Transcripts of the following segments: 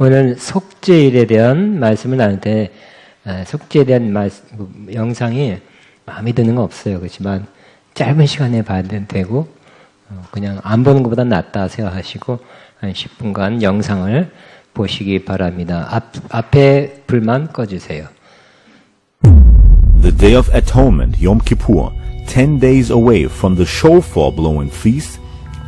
오늘 속죄일에 대한 말씀을 나눌 때 속죄에 대한 영상이 마음에 드는 건 없어요. 그렇지만 짧은 시간에 봐야 되고 그냥 안 보는 것보다 낫다 생각하시고 한 10분간 영상을 보시기 바랍니다. 앞에 불만 꺼주세요. The Day of Atonement, Yom Kippur, 10 days away from the shofar blowing feast,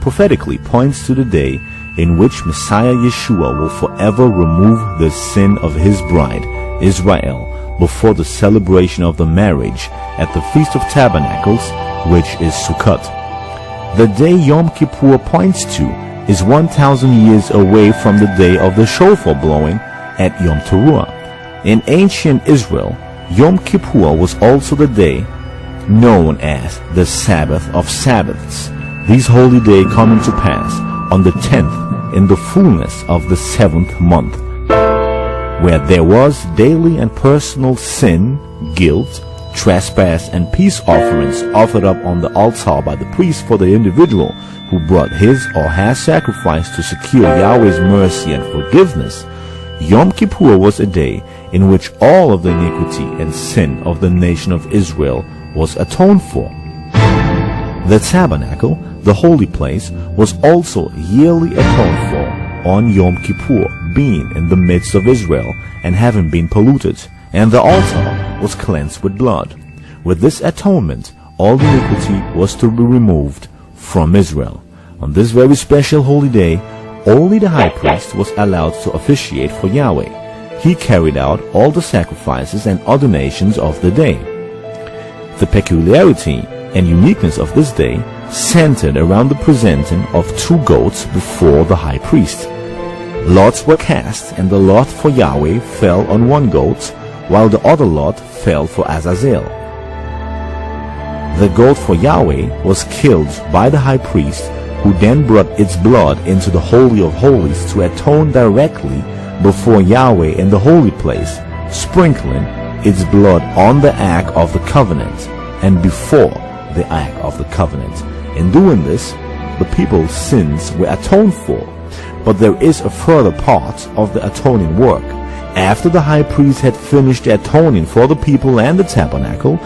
prophetically points to the day in which Messiah Yeshua will forever remove the sin of his bride, Israel, before the celebration of the marriage at the Feast of Tabernacles, which is Sukkot. The day Yom Kippur points to is 1,000 years away from the day of the shofar blowing at Yom Teruah. In ancient Israel, Yom Kippur was also the day known as the Sabbath of Sabbaths. These holy days coming to pass on the 10th in the fullness of the 7th month, where there was daily and personal sin, guilt, trespass, and peace offerings offered up on the altar by the priest for the individual who brought his or her sacrifice to secure Yahweh's mercy and forgiveness. Yom Kippur was a day in which all of the iniquity and sin of the nation of Israel was atoned for. The tabernacle, the holy place, was also yearly atoned for on Yom Kippur, being in the midst of Israel and having been polluted, and the altar was cleansed with blood. With this atonement, all iniquity was to be removed from Israel. On this very special holy day, only the high priest was allowed to officiate for Yahweh. He carried out all the sacrifices and ordinations of the day. The peculiarity and uniqueness of this day centered around the presenting of 2 goats before the high priest. Lots were cast, and the lot for Yahweh fell on 1 goat, while the other lot fell for Azazel. The goat for Yahweh was killed by the high priest, who then brought its blood into the Holy of Holies to atone directly before Yahweh in the holy place, sprinkling its blood on the Ark of the Covenant and before the Ark of the Covenant. In doing this, the people's sins were atoned for. But there is a further part of the atoning work. After the high priest had finished the atoning for the people and the tabernacle,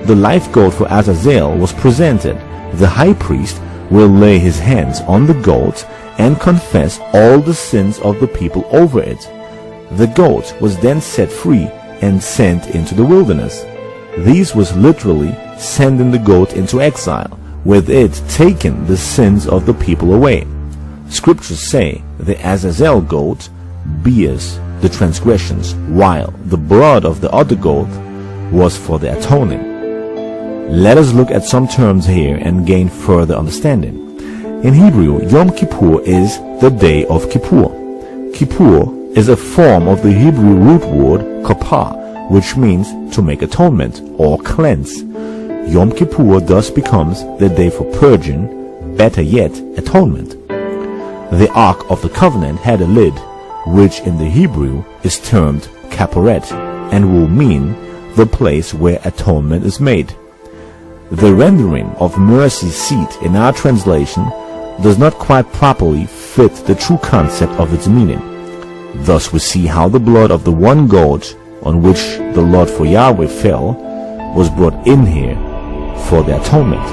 the live goat for Azazel was presented. The high priest will lay his hands on the goat and confess all the sins of the people over it. The goat was then set free and sent into the wilderness. This was literally sending the goat into exile, with it taking the sins of the people away. Scriptures say the Azazel goat bears the transgressions, while the blood of the other goat was for the atoning. Let us look at some terms here and gain further understanding. In Hebrew, Yom Kippur is the day of Kippur. Kippur is a form of the Hebrew root word kapar, which means to make atonement or cleanse. Yom Kippur thus becomes the day for purging, better yet, atonement. The Ark of the Covenant had a lid, which in the Hebrew is termed kaporet, and will mean the place where atonement is made. The rendering of mercy seat in our translation does not quite properly fit the true concept of its meaning. Thus we see how the blood of the 1 goat on which the lot for Yahweh fell was brought in here for the atonement.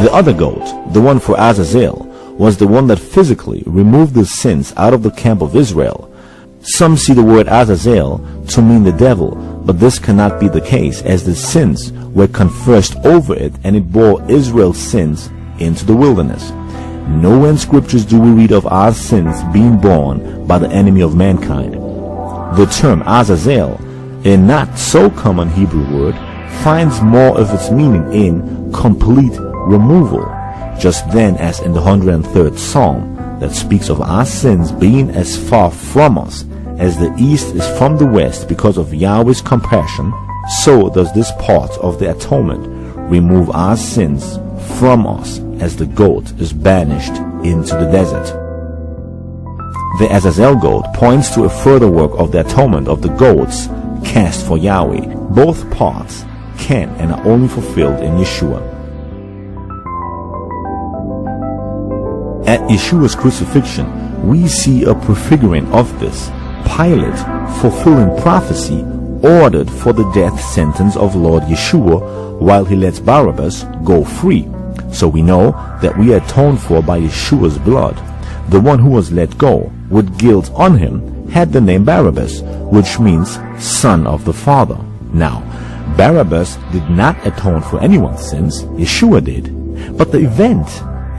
The other goat, the one for Azazel, was the one that physically removed the sins out of the camp of Israel. Some see the word Azazel to mean the devil, but this cannot be the case, as the sins were confessed over it and it bore Israel's sins into the wilderness. Nowhere in scriptures do we read of our sins being borne by the enemy of mankind. The term Azazel, a not so common Hebrew word, finds more of its meaning in complete removal, just then as in the 103rd Psalm that speaks of our sins being as far from us as the east is from the west because of Yahweh's compassion. So does this part of the atonement remove our sins from us as the goat is banished into the desert. The Azazel goat points to a further work of the atonement of the goats cast for Yahweh. Both parts can and are only fulfilled in Yeshua. At Yeshua's crucifixion, we see a prefiguring of this. Pilate, fulfilling prophecy, ordered for the death sentence of Lord Yeshua while he lets Barabbas go free. So we know that we are atoned for by Yeshua's blood. The one who was let go, with guilt on him, had the name Barabbas, which means son of the Father. Now, Barabbas did not atone for anyone's sins, Yeshua did. But the event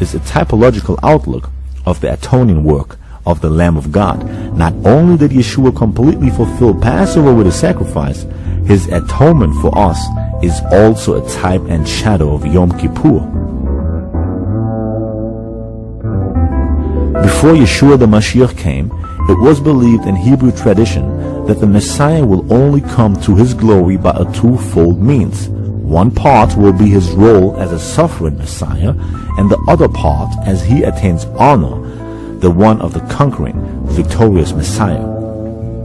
is a typological outlook of the atoning work of the Lamb of God. Not only did Yeshua completely fulfill Passover with a sacrifice, his atonement for us is also a type and shadow of Yom Kippur. Before Yeshua the Mashiach came, it was believed in Hebrew tradition that the Messiah will only come to his glory by a twofold means. One part will be his role as a suffering Messiah, and the other part as he attains honor, the one of the conquering, victorious Messiah.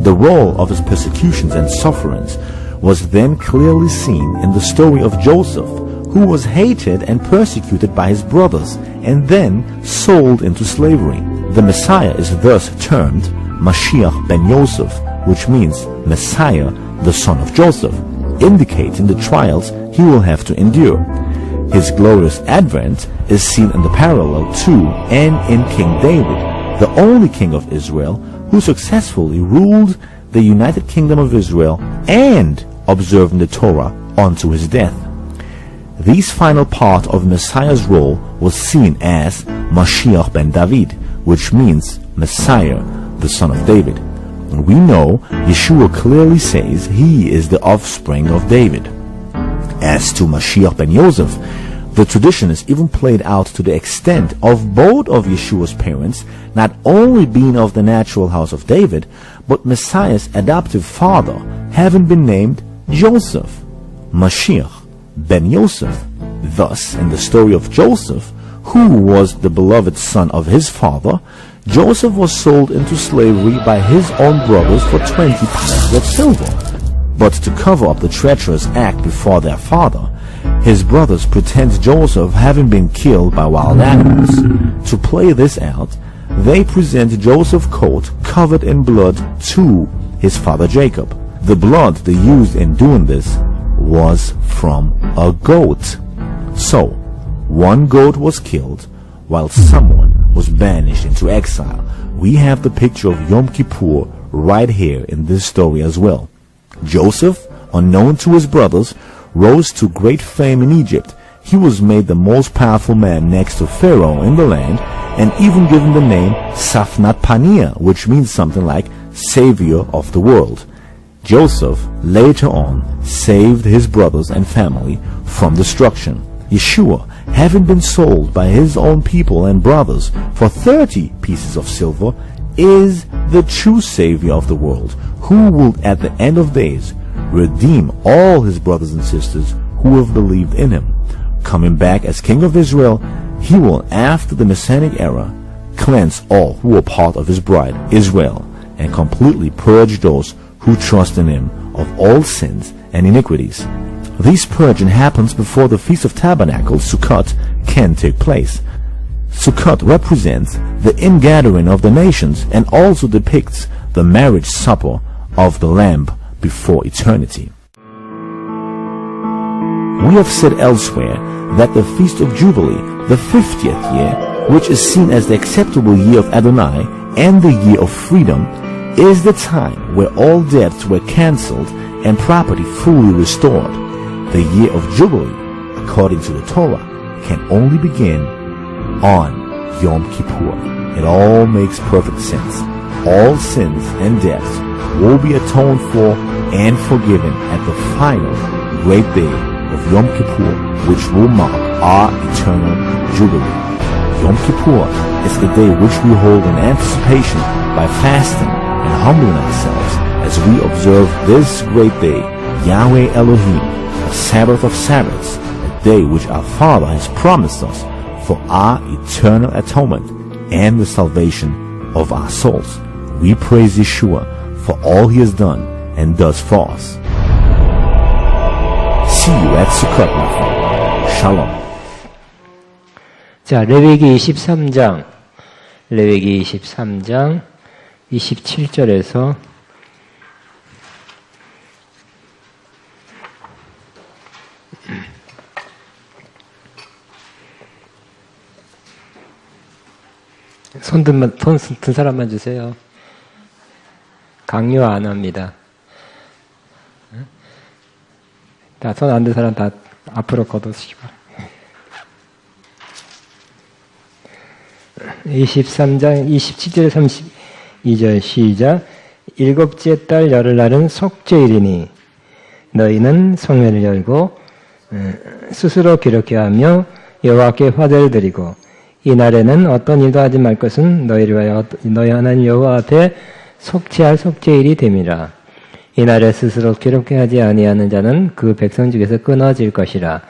The role of his persecutions and sufferings was then clearly seen in the story of Joseph, who was hated and persecuted by his brothers and then sold into slavery. The Messiah is thus termed Mashiach ben Yosef, which means Messiah, the son of Joseph, indicating the trials he will have to endure. His glorious advent is seen in the parallel to and in King David, the only king of Israel who successfully ruled the United Kingdom of Israel and observed the Torah unto his death. This final part of Messiah's role was seen as Mashiach ben David, which means Messiah, the son of David. And we know Yeshua clearly says he is the offspring of David. As to Mashiach ben Yosef, the tradition is even played out to the extent of both of Yeshua's parents not only being of the natural house of David, but Messiah's adoptive father having been named Joseph, Mashiach ben Yosef. Thus, in the story of Joseph, who was the beloved son of his father, Joseph was sold into slavery by his own brothers for 20 pounds of silver. But to cover up the treacherous act before their father, his brothers pretend Joseph having been killed by wild animals. To play this out, they present Joseph's coat covered in blood to his father Jacob. The blood they used in doing this was from a goat. So, one goat was killed while someone was banished into exile. We have the picture of Yom Kippur right here in this story as well. Joseph, unknown to his brothers, rose to great fame in Egypt. He was made the most powerful man next to Pharaoh in the land, and even given the name Safnat Paneah, which means something like Savior of the world. Joseph later on saved his brothers and family from destruction. Yeshua, having been sold by his own people and brothers for 30 pieces of silver, is the true Savior of the world, who will at the end of days redeem all his brothers and sisters who have believed in him. Coming back as King of Israel, he will, after the Messianic era, cleanse all who are part of his bride, Israel, and completely purge those who trust in him of all sins and iniquities. This purging happens before the Feast of Tabernacles, Sukkot, can take place. Sukkot represents the ingathering of the nations and also depicts the marriage supper of the Lamb before eternity. We have said elsewhere that the Feast of Jubilee, the 50th year, which is seen as the acceptable year of Adonai and the year of freedom, is the time where all debts were cancelled and property fully restored. The year of Jubilee, according to the Torah, can only begin on Yom Kippur. It all makes perfect sense. All sins and debts will be atoned for and forgiven at the final great day of Yom Kippur, which will mark our eternal Jubilee. Yom Kippur is the day which we hold in anticipation by fasting and humbling ourselves as we observe this great day, Yahweh Elohim, a Sabbath of Sabbaths, a day which our Father has promised us for our eternal atonement and the salvation of our souls. We praise Yeshua for all he has done and does for us. See you at Sukkot, my friend. Shalom. 자, 레위기 13장 레위기 23장 27절에서 손 든 사람만 주세요. 강요 안 합니다. 다 손 안 든 사람 다 앞으로 걷어주시기 바랍니다. 23장 27절 32절 시작. 일곱째 달 열흘날은 속죄일이니 너희는 성회를 열고 스스로 기록해야 하며 여호와께 화제를 드리고 이 날에는 어떤 일도 하지 말 것은 너희를 위하여 너희 하나님 여호와 앞에 속죄할 속죄일이 됨이라. 이 날에 스스로 기록해 하지 아니하는 자는 그 백성 중에서 끊어질 것이라.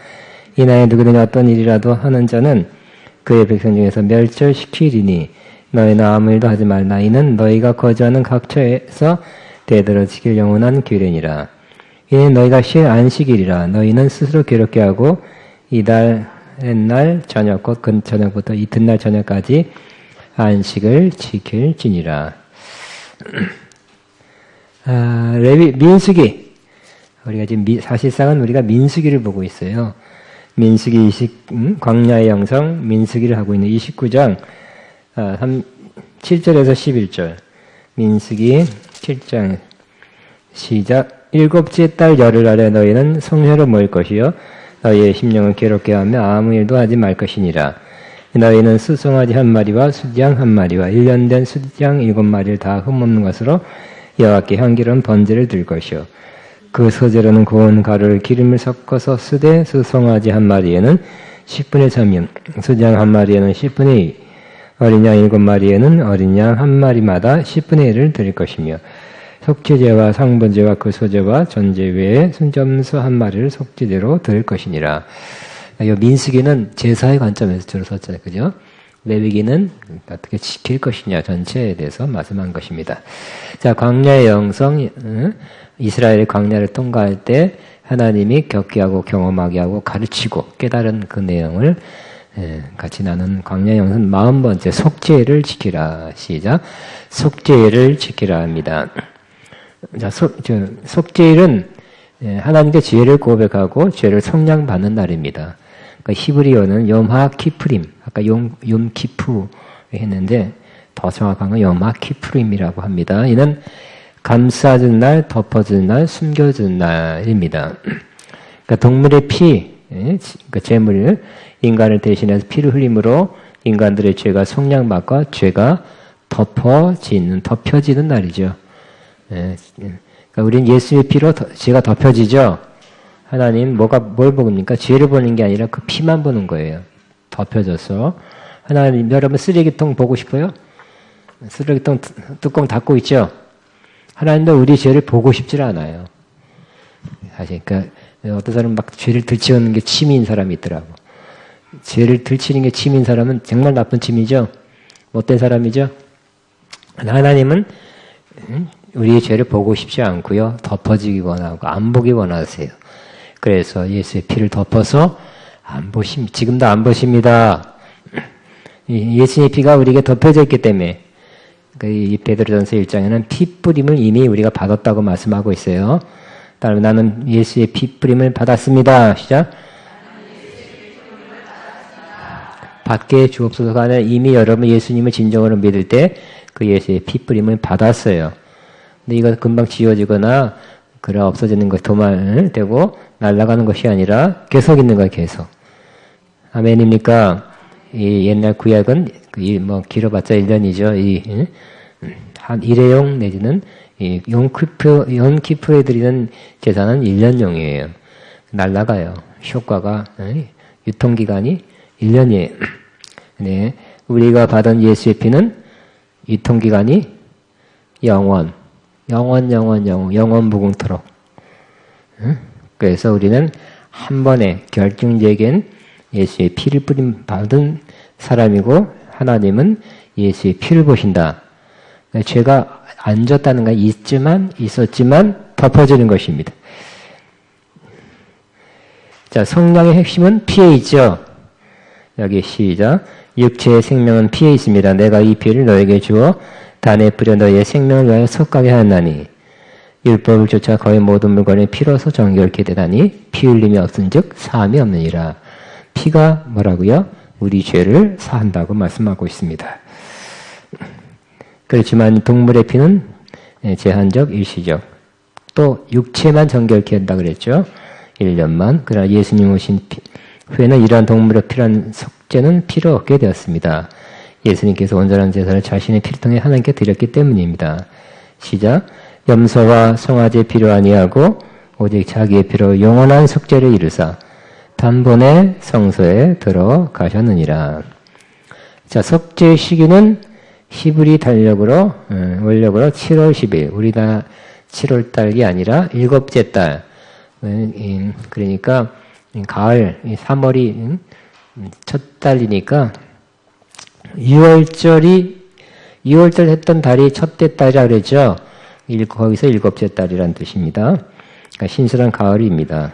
이 날에 누구든지 어떤 일이라도 하는 자는 그의 백성 중에서 멸절시키리니 너희는 아무 일도 하지 말라. 이는 너희가 거주하는 각처에서 대대로 지킬 영원한 규례니라. 이는 너희가 쉴 안식일이라. 너희는 스스로 기록해 하고 이달 옛날 저녁 곧 그 저녁부터 이튿날 저녁까지 안식을 지킬지니라. 민수기. 우리가 지금 사실상은 우리가 민수기를 보고 있어요. 민수기 광야의 영성 민수기를 하고 있는 29장 7절에서 11절. 민수기 7장 시작. 일곱째 달 열흘날에 너희는 성회로 모일 것이요 너희의 심령을 괴롭게 하며 아무 일도 하지 말 것이니라. 너희는 수송아지 한 마리와 숫양 한 마리와 1년 된 숫양 7마리를 다 흠없는 것으로 여호와께 향기로운 번제를 들 것이요 그 소재로는 고운 가루를 기름을 섞어서 쓰되 수송아지 한 마리에는 10분의 3인 숫양 한 마리에는 10분의 2 어린 양 7마리에는 어린 양 한 마리마다 10분의 1을 드릴 것이며 속죄제와 상번제와 그 소제와 전제 외에 순점수 한 마리를 속죄제로 드릴 것이니라. 이 민수기는 제사의 관점에서 주로 썼잖아요. 그죠? 레위기는 어떻게 지킬 것이냐 전체에 대해서 말씀한 것입니다. 자, 광야의 영성, 이스라엘의 광야를 통과할 때 하나님이 겪게 하고 경험하게 하고 가르치고 깨달은 그 내용을 같이 나눈 광야의 영성 40번째 속죄를 지키라. 시작. 속죄를 지키라 합니다. 자, 속죄일은 하나님께 죄를 고백하고 죄를 성량받는 날입니다. 그러니까 히브리어는 염하 키프림, 아까 욤 키프 했는데 더 정확한 건 염하 키프림이라고 합니다. 이는 감싸준 날, 덮어준 날, 숨겨준 날입니다. 그러니까 동물의 피, 그러니까 제물, 인간을 대신해서 피를 흘림으로 인간들의 죄가 성량받고 죄가 덮여지는 날이죠. 그러니까 우리는 예수의 피로 죄가 덮여지죠. 하나님 뭘 보니까 죄를 보는 게 아니라 그 피만 보는 거예요. 덮여져서. 하나님, 여러분 쓰레기통 보고 싶어요? 쓰레기통 뚜껑 닫고 있죠. 하나님도 우리 죄를 보고 싶지 않아요. 사실 그러니까 어떤 사람은 막 죄를 들치우는 게 취미인 사람이 있더라고. 죄를 들치는 게 취미인 사람은 정말 나쁜 취미죠. 못된 사람이죠. 하나님은 우리의 죄를 보고 싶지 않고요. 덮어지기 원하고 안 보기 원하세요. 그래서 예수의 피를 덮어서 지금도 안 보십니다. 예수의 피가 우리에게 덮여져 있기 때문에 이 베드로전서 1장에는 피 뿌림을 이미 우리가 받았다고 말씀하고 있어요. 따라서 나는 예수의 피 뿌림을 받았습니다. 시작. 받게 주옵소서가 아니라 이미 여러분 예수님을 진정으로 믿을 때 그 예수의 피 뿌림을 받았어요. 근데 이거 금방 지워지거나 그래 없어지는 것 도말되고 날아가는 것이 아니라 계속 있는 거예요. 계속. 아멘입니까? 이 옛날 구약은 길어봤자 1년이죠. 한 일회용 내지는 용키프에 드리는 제사는 1년용이에요. 날아가요. 효과가 유통기간이 1년이에요. 네, 우리가 받은 예수의 피는 유통기간이 영원 무궁토록. 그래서 우리는 한 번에 결정적인 예수의 피를 받은 사람이고 하나님은 예수의 피를 보신다. 죄가 안 졌다는 건 있었지만 덮어지는 것입니다. 자, 성령의 핵심은 피에 있죠. 여기 시작. 육체의 생명은 피에 있습니다. 내가 이 피를 너에게 주어 단에 뿌려 너의 생명을 위하여 속하게 하였나니 율법을 쫓아 거의 모든 물건이 피로서 정결케 되다니 피 흘림이 없은즉 사함이 없느니라. 피가 뭐라고요? 우리 죄를 사한다고 말씀하고 있습니다. 그렇지만 동물의 피는 제한적, 일시적. 또 육체만 정결케 한다 그랬죠. 1년만. 그러나 예수님 오신 후에는 이러한 동물의 피란 속죄는 필요 없게 되었습니다. 예수님께서 온전한 제사를 자신의 피를 통해 하나님께 드렸기 때문입니다. 시작. 염소와 송아지 피로 아니하고 오직 자기의 피로 영원한 속죄를 이루사 단번에 성소에 들어가셨느니라. 자, 속죄 시기는 히브리 달력으로 원력으로 7월 10일. 우리나라 7월 달이 아니라 일곱째 달. 그러니까 가을 3월이 첫 달이니까 2월절 했던 달이 첫째 달이라 그랬죠. 거기서 일곱째 달이란 뜻입니다. 그러니까 신선한 가을입니다.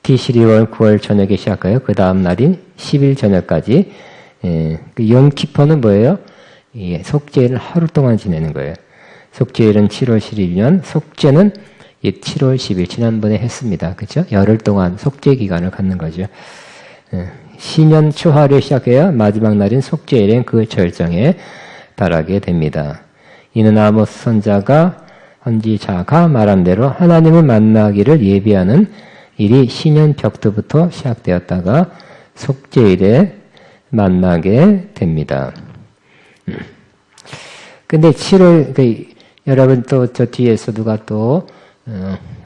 티시리월 9월 저녁에 시작하여 그 다음 날인 10일 저녁까지. 그 염키퍼는 뭐예요? 속죄일을 하루 동안 지내는 거예요. 속죄일은 7월 11년, 속죄는 7월 10일 지난번에 했습니다. 그렇죠? 열흘 동안 속죄 기간을 갖는 거죠. 신년 초하루에 시작해야 마지막 날인 속죄일엔 그 절정에 달하게 됩니다. 이는 아모스 선자가 선지자가 말한 대로 하나님을 만나기를 예비하는 일이 신년 벽두부터 시작되었다가 속죄일에 만나게 됩니다. 근데 7월 여러분 또 저 뒤에서 누가 또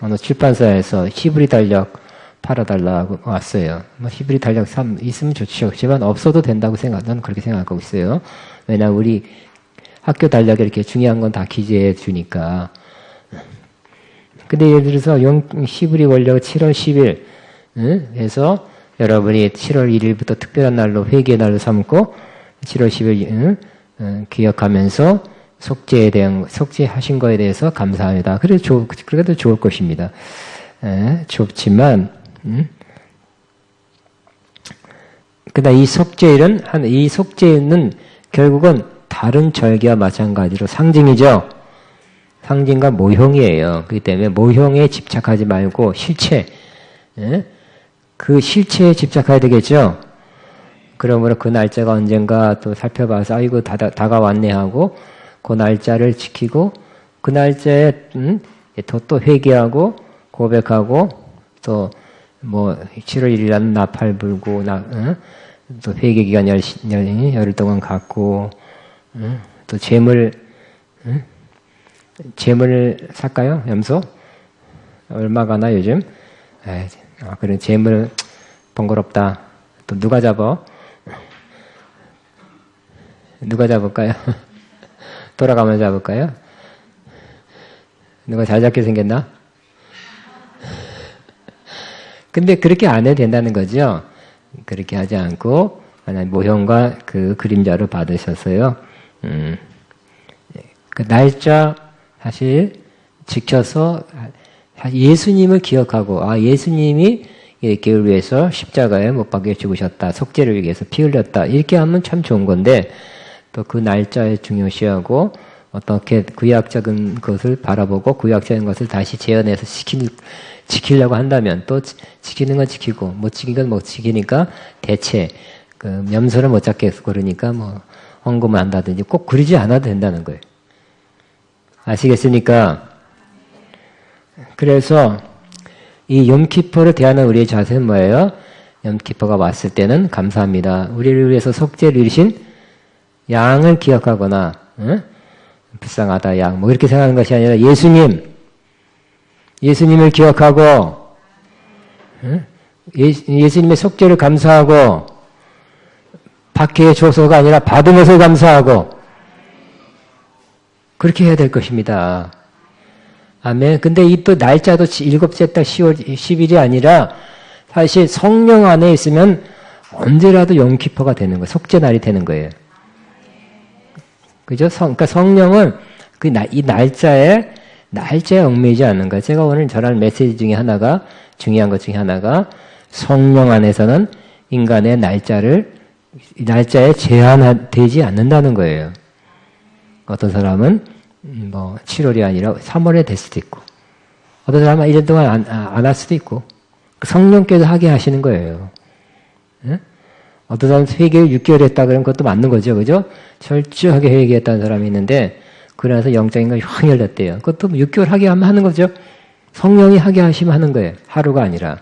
어느 출판사에서 히브리 달력 팔아달라고 왔어요. 뭐 히브리 달력 있으면 좋죠. 그렇지만 없어도 된다고 저는 그렇게 생각하고 있어요. 왜냐 우리 학교 달력에 이렇게 중요한 건 다 기재해 주니까. 근데 예를 들어서 히브리 원력 7월 10일 해서 여러분이 7월 1일부터 특별한 날로 회개의 날로 삼고 7월 10일 기억하면서 속죄하신 거에 대해서 감사합니다. 그래도 좋을 것입니다. 좋지만, 그다음 이 속죄는 결국은 다른 절기와 마찬가지로 상징이죠. 상징과 모형이에요. 그렇기 때문에 모형에 집착하지 말고 실체, 그 실체에 집착해야 되겠죠. 그러므로 그 날짜가 언젠가 또 살펴봐서 아이고 다가왔네 하고 그 날짜를 지키고 그 날짜에 또 회개하고 고백하고 또 뭐 7월 1일이라는 나팔 불고 또 회개 기간 열흘 동안 갖고 또 재물 살까요? 염소? 얼마 가나 요즘? 그런 재물 번거롭다. 또 누가 잡아? 누가 잡을까요? 돌아가면 잡을까요? 누가 잘 잡게 생겼나? 근데 그렇게 안 해도 된다는 거죠. 그렇게 하지 않고 하나님 모형과 그 그림자로 받으셨어요. 그 날짜 사실 지켜서 예수님을 기억하고 예수님이 이렇게 위해서 십자가에 못 박혀 죽으셨다. 속죄를 위해서 피 흘렸다. 이렇게 하면 참 좋은 건데 또 그 날짜에 중요시하고 어떻게 구약적인 것을 바라보고 구약적인 것을 다시 재현해서 지키려고 한다면 또 지키는 건 지키고 못 지키는 건 못 지키니까 대체 그 염소를 못 잡겠고 그러니까 뭐 헌금을 한다든지 꼭 그러지 않아도 된다는 거예요. 아시겠습니까? 그래서 이 염키퍼를 대하는 우리의 자세는 뭐예요? 염키퍼가 왔을 때는 감사합니다. 우리를 위해서 속죄를 이루신 양을 기억하거나 불쌍하다 양 뭐 이렇게 생각하는 것이 아니라 예수님을 기억하고 예수님의 속죄를 감사하고 받기에 줘서가 아니라 받은 것을 감사하고 그렇게 해야 될 것입니다. 아멘. 근데 이 또 날짜도 일곱째 달 10월 10일이 아니라 사실 성령 안에 있으면 언제라도 염키퍼가 되는 거예요. 속죄 날이 되는 거예요. 그죠? 그러니까 성령은 이 날짜에 얽매이지 않는 거예요. 제가 오늘 전할 메시지 중에 하나가 중요한 것 중에 하나가 성령 안에서는 인간의 날짜를 날짜에 제한되지 않는다는 거예요. 어떤 사람은 7월이 아니라 3월에 될 수도 있고, 어떤 사람은 1년 동안 안 할 수도 있고, 성령께서 하게 하시는 거예요. 예? 어떤 사람은 회개를 6개월 했다 그러면 그것도 맞는 거죠. 그죠? 철저하게 회개했다는 사람이 있는데, 그러나서 영적인 걸 확 열렸대요. 그것도 6개월 하게 하면 하는 거죠. 성령이 하게 하시면 하는 거예요. 하루가 아니라.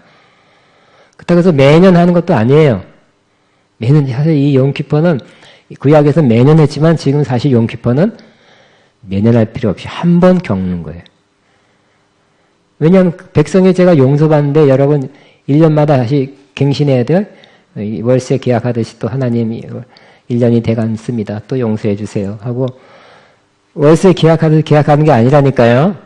그렇다고 해서 매년 하는 것도 아니에요. 매년, 사실 이 용키퍼는 구약에서 매년 했지만 지금 사실 용키퍼는 매년 할 필요 없이 한 번 겪는 거예요. 왜냐하면 백성의 제가 용서받는데 여러분 1년마다 다시 갱신해야 돼요. 월세 계약하듯이 또 하나님이 1년이 돼갔습니다. 또 용서해 주세요. 하고 월세 계약하듯이 계약하는 게 아니라니까요.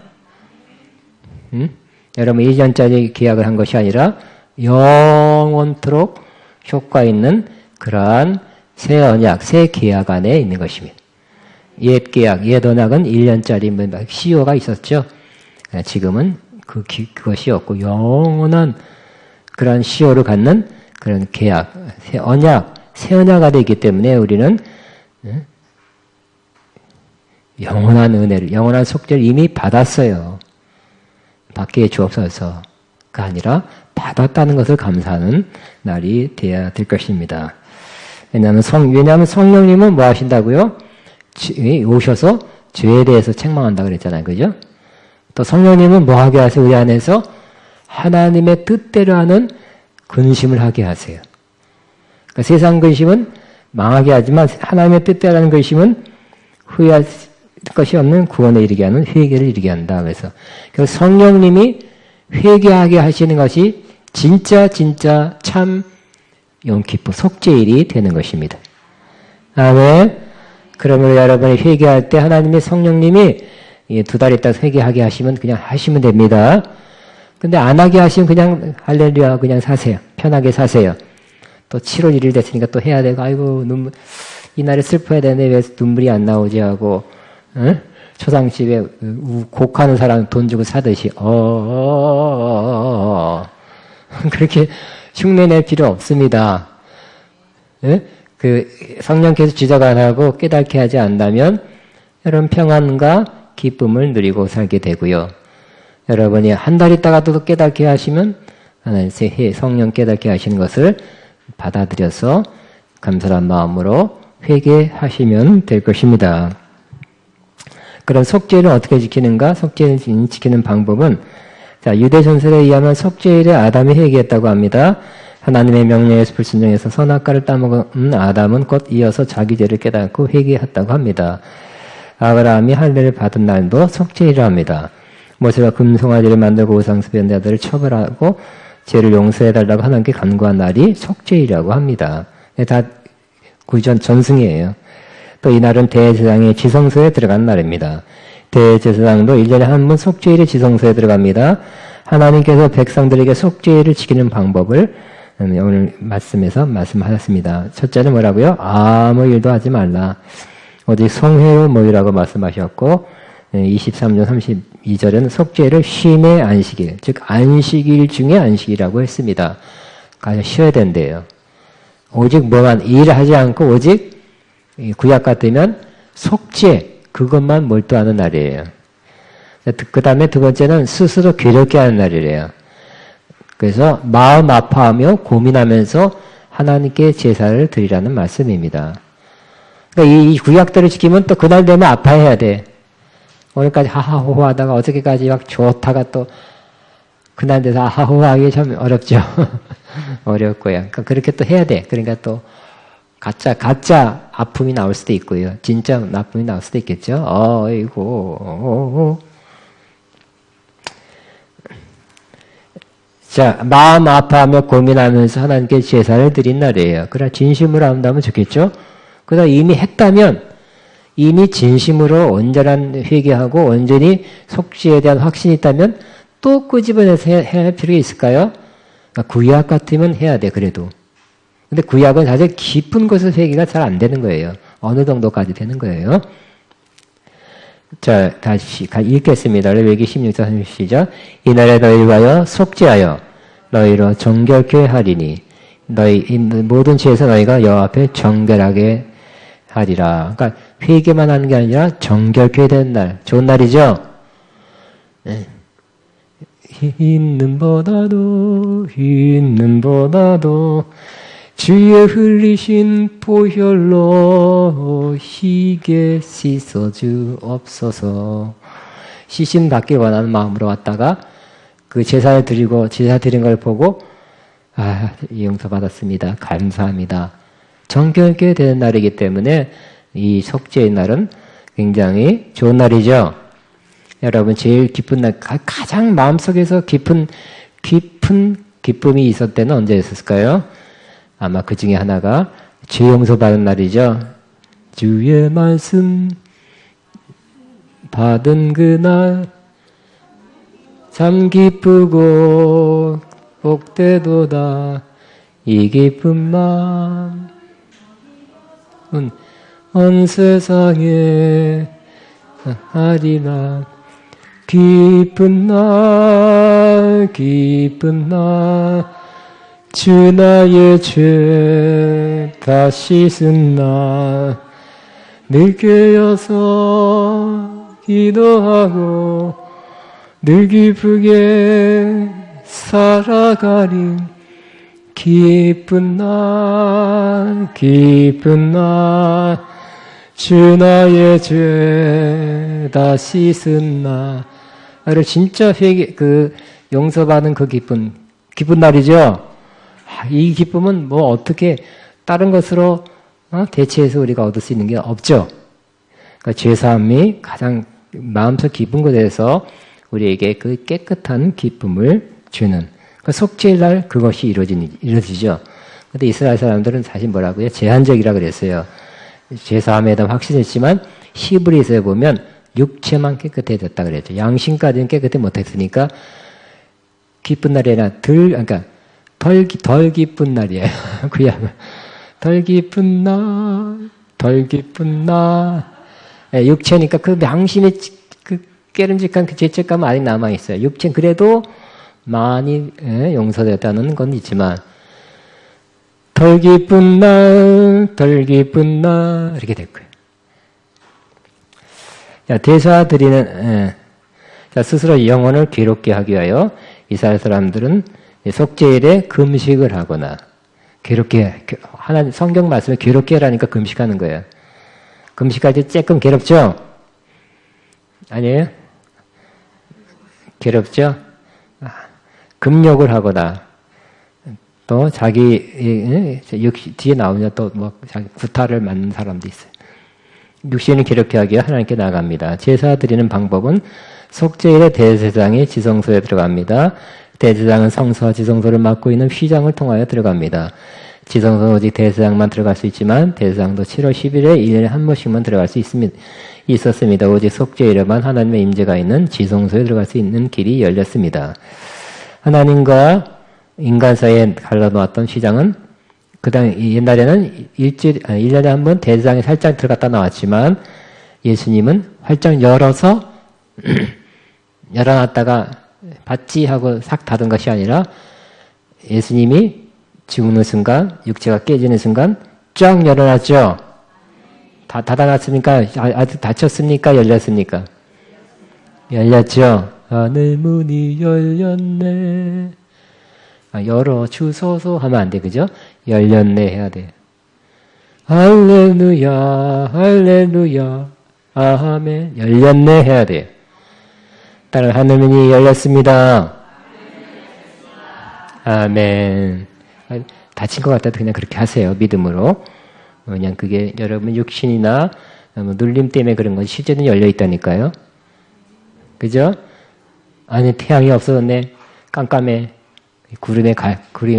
여러분 1년짜리 계약을 한 것이 아니라 영원토록 효과 있는 그러한 새 언약, 새 계약 안에 있는 것입니다. 옛 계약, 옛 언약은 1년짜리 시효가 있었죠. 지금은 그것이 없고 영원한 그런 시효를 갖는 그런 계약, 새 언약 안에 있기 때문에 우리는 영원한 은혜를, 영원한 속죄를 이미 받았어요. 받기에 주옵소서가 아니라 받았다는 것을 감사하는 날이 되어야 될 것입니다. 왜냐하면 성령님은 뭐 하신다고요? 오셔서 죄에 대해서 책망한다 그랬잖아요. 그죠? 또 성령님은 뭐 하게 하세요? 우리 안에서 하나님의 뜻대로 하는 근심을 하게 하세요. 그러니까 세상 근심은 망하게 하지만 하나님의 뜻대로 하는 근심은 후회할 것이 없는 구원에 이르게 하는 회개를 이르게 한다. 그래서 성령님이 회개하게 하시는 것이 진짜 참 용키프 속죄일이 되는 것입니다. 아멘. 그러므로 여러분이 회개할 때 하나님의 성령님이 2달 있다 회개하게 하시면 그냥 하시면 됩니다. 근데 안 하게 하시면 그냥 할렐루야 그냥 사세요. 편하게 사세요. 또 7월 1일 됐으니까 또 해야 되고 아이고 이날에 슬퍼야 되는데 왜 눈물이 안 나오지 하고 초상집에 곡하는 사람 돈 주고 사듯이 그렇게 흉내낼 필요 없습니다. 그 성령께서 지적 안 하고 깨닫게 하지 않다면 여러분 평안과 기쁨을 누리고 살게 되고요. 여러분이 한 달 있다가도 깨닫게 하시면 하나님 성령 깨닫게 하시는 것을 받아들여서 감사한 마음으로 회개하시면 될 것입니다. 그럼 속죄를 어떻게 지키는가? 속죄를 지키는 방법은 유대 전설에 의하면 속죄일에 아담이 회개했다고 합니다. 하나님의 명령에서 불순종해서 선악과를 따먹은 아담은 곧 이어서 자기 죄를 깨닫고 회개했다고 합니다. 아브라함이 할례를 받은 날도 속죄일을 합니다. 모세가 금송아지를 만들고 우상숭배한 자들을 처벌하고 죄를 용서해달라고 하나님께 간구한 날이 속죄일이라고 합니다. 다 구전 전승이에요. 또 이날은 대제사장의 지성소에 들어간 날입니다. 대제사장도 1년에 한 번 속죄일에 지성소에 들어갑니다. 하나님께서 백성들에게 속죄일을 지키는 방법을 오늘 말씀에서 말씀하셨습니다. 첫째는 뭐라고요? 아무 일도 하지 말라. 오직 성회로 모이라고 말씀하셨고 23절 32절에는 속죄일을 쉼의 안식일, 즉 안식일 중에 안식이라고 했습니다. 가서 쉬어야 된대요. 오직 뭐만 일하지 않고 오직 구약 같으면 속죄 그것만 몰두하는 날이에요. 그 다음에 두 번째는 스스로 괴롭게 하는 날이래요. 그래서 마음 아파하며 고민하면서 하나님께 제사를 드리라는 말씀입니다. 그러니까 이 구약들을 지키면 또 그날 되면 아파해야 돼. 오늘까지 하하호호 하다가 어저께까지 막 좋다가 또 그날 돼서 하하호호 하기 참 어렵죠. 어렵고요. 그러니까 그렇게 또 해야 돼. 그러니까 또 가짜 아픔이 나올 수도 있고요. 진짜 아픔이 나올 수도 있겠죠. 어이고. 자, 마음 아파하며 고민하면서 하나님께 제사를 드린 날이에요. 그러나 진심으로 한다면 좋겠죠? 그러나 이미 했다면, 이미 진심으로 온전한 회개하고 온전히 속죄에 대한 확신이 있다면 또 끄집어내서 해야 할 필요가 있을까요? 그러니까 구약 같으면 해야 돼, 그래도. 근데 구약은 사실 깊은 곳에서 회개가 잘 안 되는 거예요. 어느 정도까지 되는 거예요. 자, 다시 읽겠습니다. 레위기 16장 30절. 이날에 너희를 위하여 속죄하여 너희로 정결케 하리니 이 모든 죄에서 너희가 여호와 앞에 정결하게 하리라. 그러니까 회개만 하는 게 아니라 정결케 되는 날. 좋은 날이죠? 네. 있는 보다도 주의 흘리신 보혈로 희게 씻어주옵소서. 시신 받길 원하는 마음으로 왔다가 그 제사를 드리고 제사 드린 걸 보고 용서 받았습니다. 감사합니다. 정결케 되는 날이기 때문에 이 속죄의 날은 굉장히 좋은 날이죠. 여러분 제일 기쁜 날, 가장 마음속에서 깊은 기쁨이 있었을 때는 언제 있었을까요? 아마 그 중에 하나가 죄 용서 받은 날이죠. 주의 말씀 받은 그날 참 기쁘고 복되도다. 이 기쁜 마음 온 세상에 하리라. 기쁜 날 주 나의 죄 다 씻은 날 늘 깨어서 기도하고 늘 기쁘게 살아가리. 기쁜 날 주 나의 죄 다 씻은 날. 진짜 용서받은 그 기쁜 날이죠. 이 기쁨은 뭐 어떻게 다른 것으로 대체해서 우리가 얻을 수 있는 게 없죠. 그러니까 죄사함이 가장 마음속 기쁜 것에서 우리에게 그 깨끗한 기쁨을 주는. 그러니까 속죄의 날 그것이 이루어지죠. 근데 이스라엘 사람들은 사실 뭐라고요? 제한적이라 그랬어요. 죄사함에 대한 확신했지만 히브리서에 보면 육체만 깨끗해졌다 그랬죠. 양심까지는 깨끗해 못했으니까 기쁜 날이 아니라 그러니까 덜 기쁜 날이에요. 그야말로 덜 기쁜 날. 육체니까 그 양심의 그 깨름직한 그 죄책감은 아직 남아 있어요. 육체는 그래도 많이 용서됐다는 건 있지만 덜 기쁜 날 이렇게 될 거예요. 자, 대사 드리는 스스로 영혼을 괴롭게 하기 위하여 이스라엘 사람들은 속죄일에 금식을 하거나 괴롭게 하나님 성경 말씀에 괴롭게 하라니까 금식하는 거예요. 금식할 때 조금 괴롭죠? 아니에요? 괴롭죠? 금욕을 하거나 또 자기 뒤에 나오면 또 뭐 자기 구타를 맞는 사람도 있어요. 육신을 괴롭게 하기에 하나님께 나갑니다. 제사 드리는 방법은 속죄일에 대제사장이 지성소에 들어갑니다. 대제사장은 성소와 지성소를 맡고 있는 휘장을 통하여 들어갑니다. 지성소는 오직 대제사장만 들어갈 수 있지만 대제사장도 7월 10일에 1년에 한 번씩만 들어갈 수 있었습니다. 오직 속죄일에만 하나님의 임재가 있는 지성소에 들어갈 수 있는 길이 열렸습니다. 하나님과 인간 사이에 갈라놓았던 휘장은 옛날에는 1년에 한 번 대제사장이 살짝 들어갔다 나왔지만 예수님은 활짝 열어서 열어놨다가 받지 하고 싹 닫은 것이 아니라 예수님이 죽는 순간 육체가 깨지는 순간 쫙 열어놨죠. 다 닫아놨습니까? 아직 닫혔습니까? 열렸습니까? 열렸죠. 하늘 문이 열렸네. 열어 주소서 하면 안 돼, 그죠? 열렸네 해야 돼. 할렐루야, 할렐루야, 아멘. 열렸네 해야 돼. 따라 하늘문이 열렸습니다. 아멘. 다친 것 같아도 그냥 그렇게 하세요. 믿음으로. 그냥 그게 여러분 육신이나 눌림 때문에 그런 건 실제는 열려 있다니까요. 그죠? 아니 태양이 없어졌네. 깜깜해. 구름에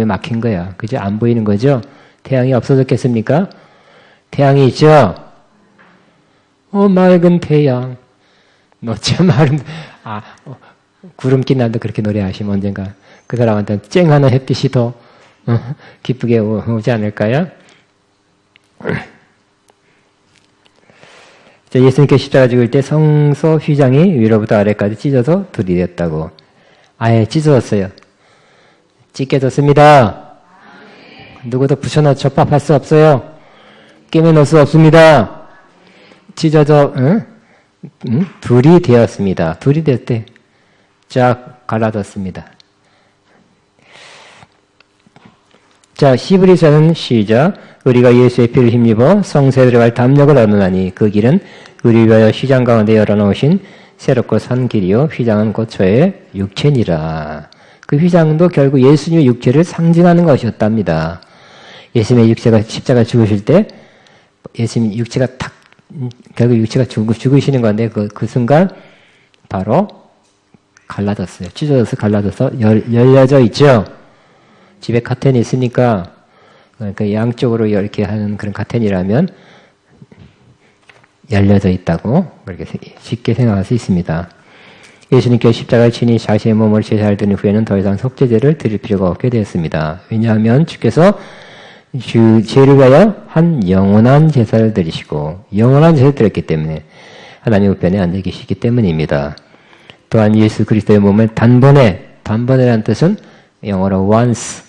막힌 거야. 그죠? 안 보이는 거죠? 태양이 없어졌겠습니까? 태양이 있죠? 맑은 태양. 너 참 구름기 난다 그렇게 노래하시면 언젠가 그 사람한테 쨍하는 햇빛이 더 기쁘게 오지 않을까요? 자, 예수님께 십자가 죽을 때 성소 휘장이 위로부터 아래까지 찢어서 들이댔다고. 아예 찢어졌어요. 찢겨졌습니다. 누구도 붙여넣어 밥할 수 없어요. 깨매 넣을 수 없습니다. 찢어져 둘이 되었습니다. 둘이 될 때 쫙 갈라졌습니다. 자, 히브리서는 시작. 우리가 예수의 피를 힘입어 성소에 들어갈 담력을 얻으나니 그 길은 우리 위하여 휘장 가운데 열어놓으신 새롭고 산 길이요 휘장은 곧 저의 육체니라. 그 휘장도 결국 예수님의 육체를 상징하는 것이었답니다. 예수님의 육체가 십자가 죽으실 때 예수님 육체가 결국 육체가 죽으시는 건데 그 순간 바로 갈라졌어요. 찢어져서 갈라져서 열려져 있죠. 집에 카텐이 있으니까 그러니까 양쪽으로 이렇게 하는 그런 카텐이라면 열려져 있다고 그렇게 쉽게 생각할 수 있습니다. 예수님께서 십자가를 치니 자신의 몸을 제사를 드린 후에는 더 이상 속죄제를 드릴 필요가 없게 되었습니다. 왜냐하면 주께서 죄를 위하여 한 영원한 제사를 드리시고 영원한 제사를 드렸기 때문에 하나님 우편에 앉아 계시기 때문입니다. 또한 예수 그리스도의 몸을 단번에라는 뜻은 영어로 once,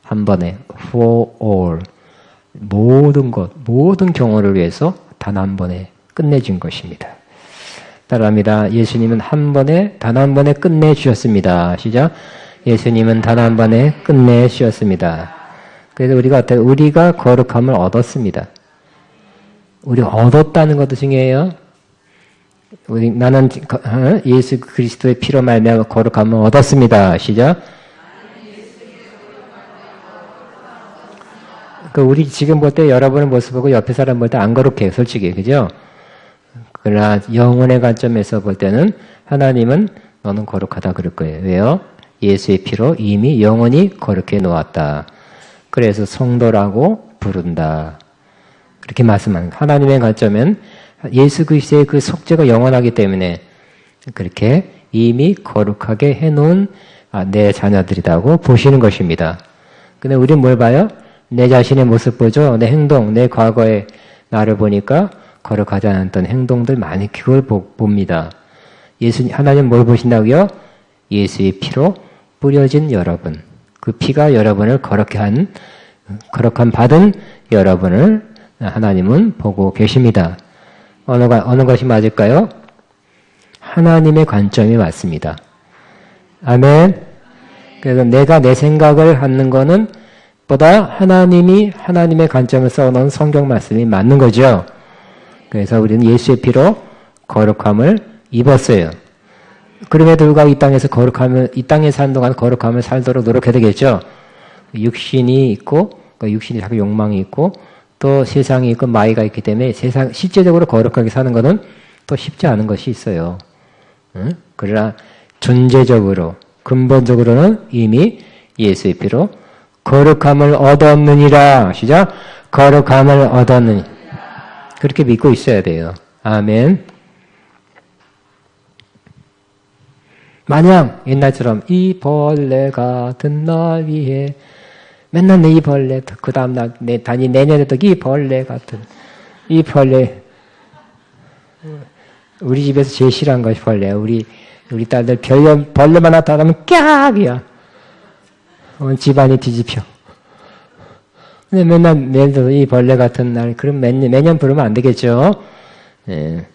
한 번에, for all, 모든 경우를 위해서 단 한 번에 끝내준 것입니다. 따라합니다. 예수님은 단 한 번에 끝내주셨습니다. 시작. 예수님은 단 한 번에 끝내주셨습니다. 그래서 우리가 거룩함을 얻었습니다. 우리가 얻었다는 것도 중요해요. 나는 예수 그리스도의 피로 말미암아 거룩함을 얻었습니다. 시작. 우리 지금 볼 때 여러분의 모습 보고 옆에 사람 볼 때 안 거룩해요. 솔직히. 그죠? 그러나 영혼의 관점에서 볼 때는 하나님은 너는 거룩하다 그럴 거예요. 왜요? 예수의 피로 이미 영혼이 거룩해 놓았다. 그래서 성도라고 부른다. 그렇게 말씀하는 거예요. 하나님의 관점은 예수 그리스도의 그 속죄가 영원하기 때문에 그렇게 이미 거룩하게 해놓은 내 자녀들이라고 보시는 것입니다. 근데 우리는 뭘 봐요? 내 자신의 모습 보죠. 내 행동, 내 과거의 나를 보니까 거룩하지 않았던 행동들 많이 그걸 봅니다. 하나님 뭘 보신다고요? 예수의 피로 뿌려진 여러분. 그 피가 여러분을 거룩함 받은 여러분을 하나님은 보고 계십니다. 어느 것이 맞을까요? 하나님의 관점이 맞습니다. 아멘. 그래서 내가 내 생각을 하는 거는 보다 하나님의 관점을 써놓은 성경 말씀이 맞는 거죠. 그래서 우리는 예수의 피로 거룩함을 입었어요. 그럼에도 불구하고 이 땅에 사는 동안 거룩함을 살도록 노력해야 되겠죠. 육신이 있고, 육신이 자꾸 욕망이 있고, 또 세상이 있고, 마이가 있기 때문에 실제적으로 거룩하게 사는 것은 또 쉽지 않은 것이 있어요. 그러나 존재적으로, 근본적으로는 이미 예수의 피로 거룩함을 얻었느니라. 시작. 거룩함을 얻었느니. 그렇게 믿고 있어야 돼요. 아멘. 마냥 옛날처럼 이 벌레 같은 날 위해 맨날 이 벌레, 그 다음날 내년에도 이 벌레 같은 이 벌레. 우리 집에서 제일 싫어하는 것이 벌레야. 우리 딸들 벌레만 나타나면 깍이야. 집안이 뒤집혀. 근데 맨날 내년도 이 벌레 같은 날, 그럼 매년 부르면 안 되겠죠? 예.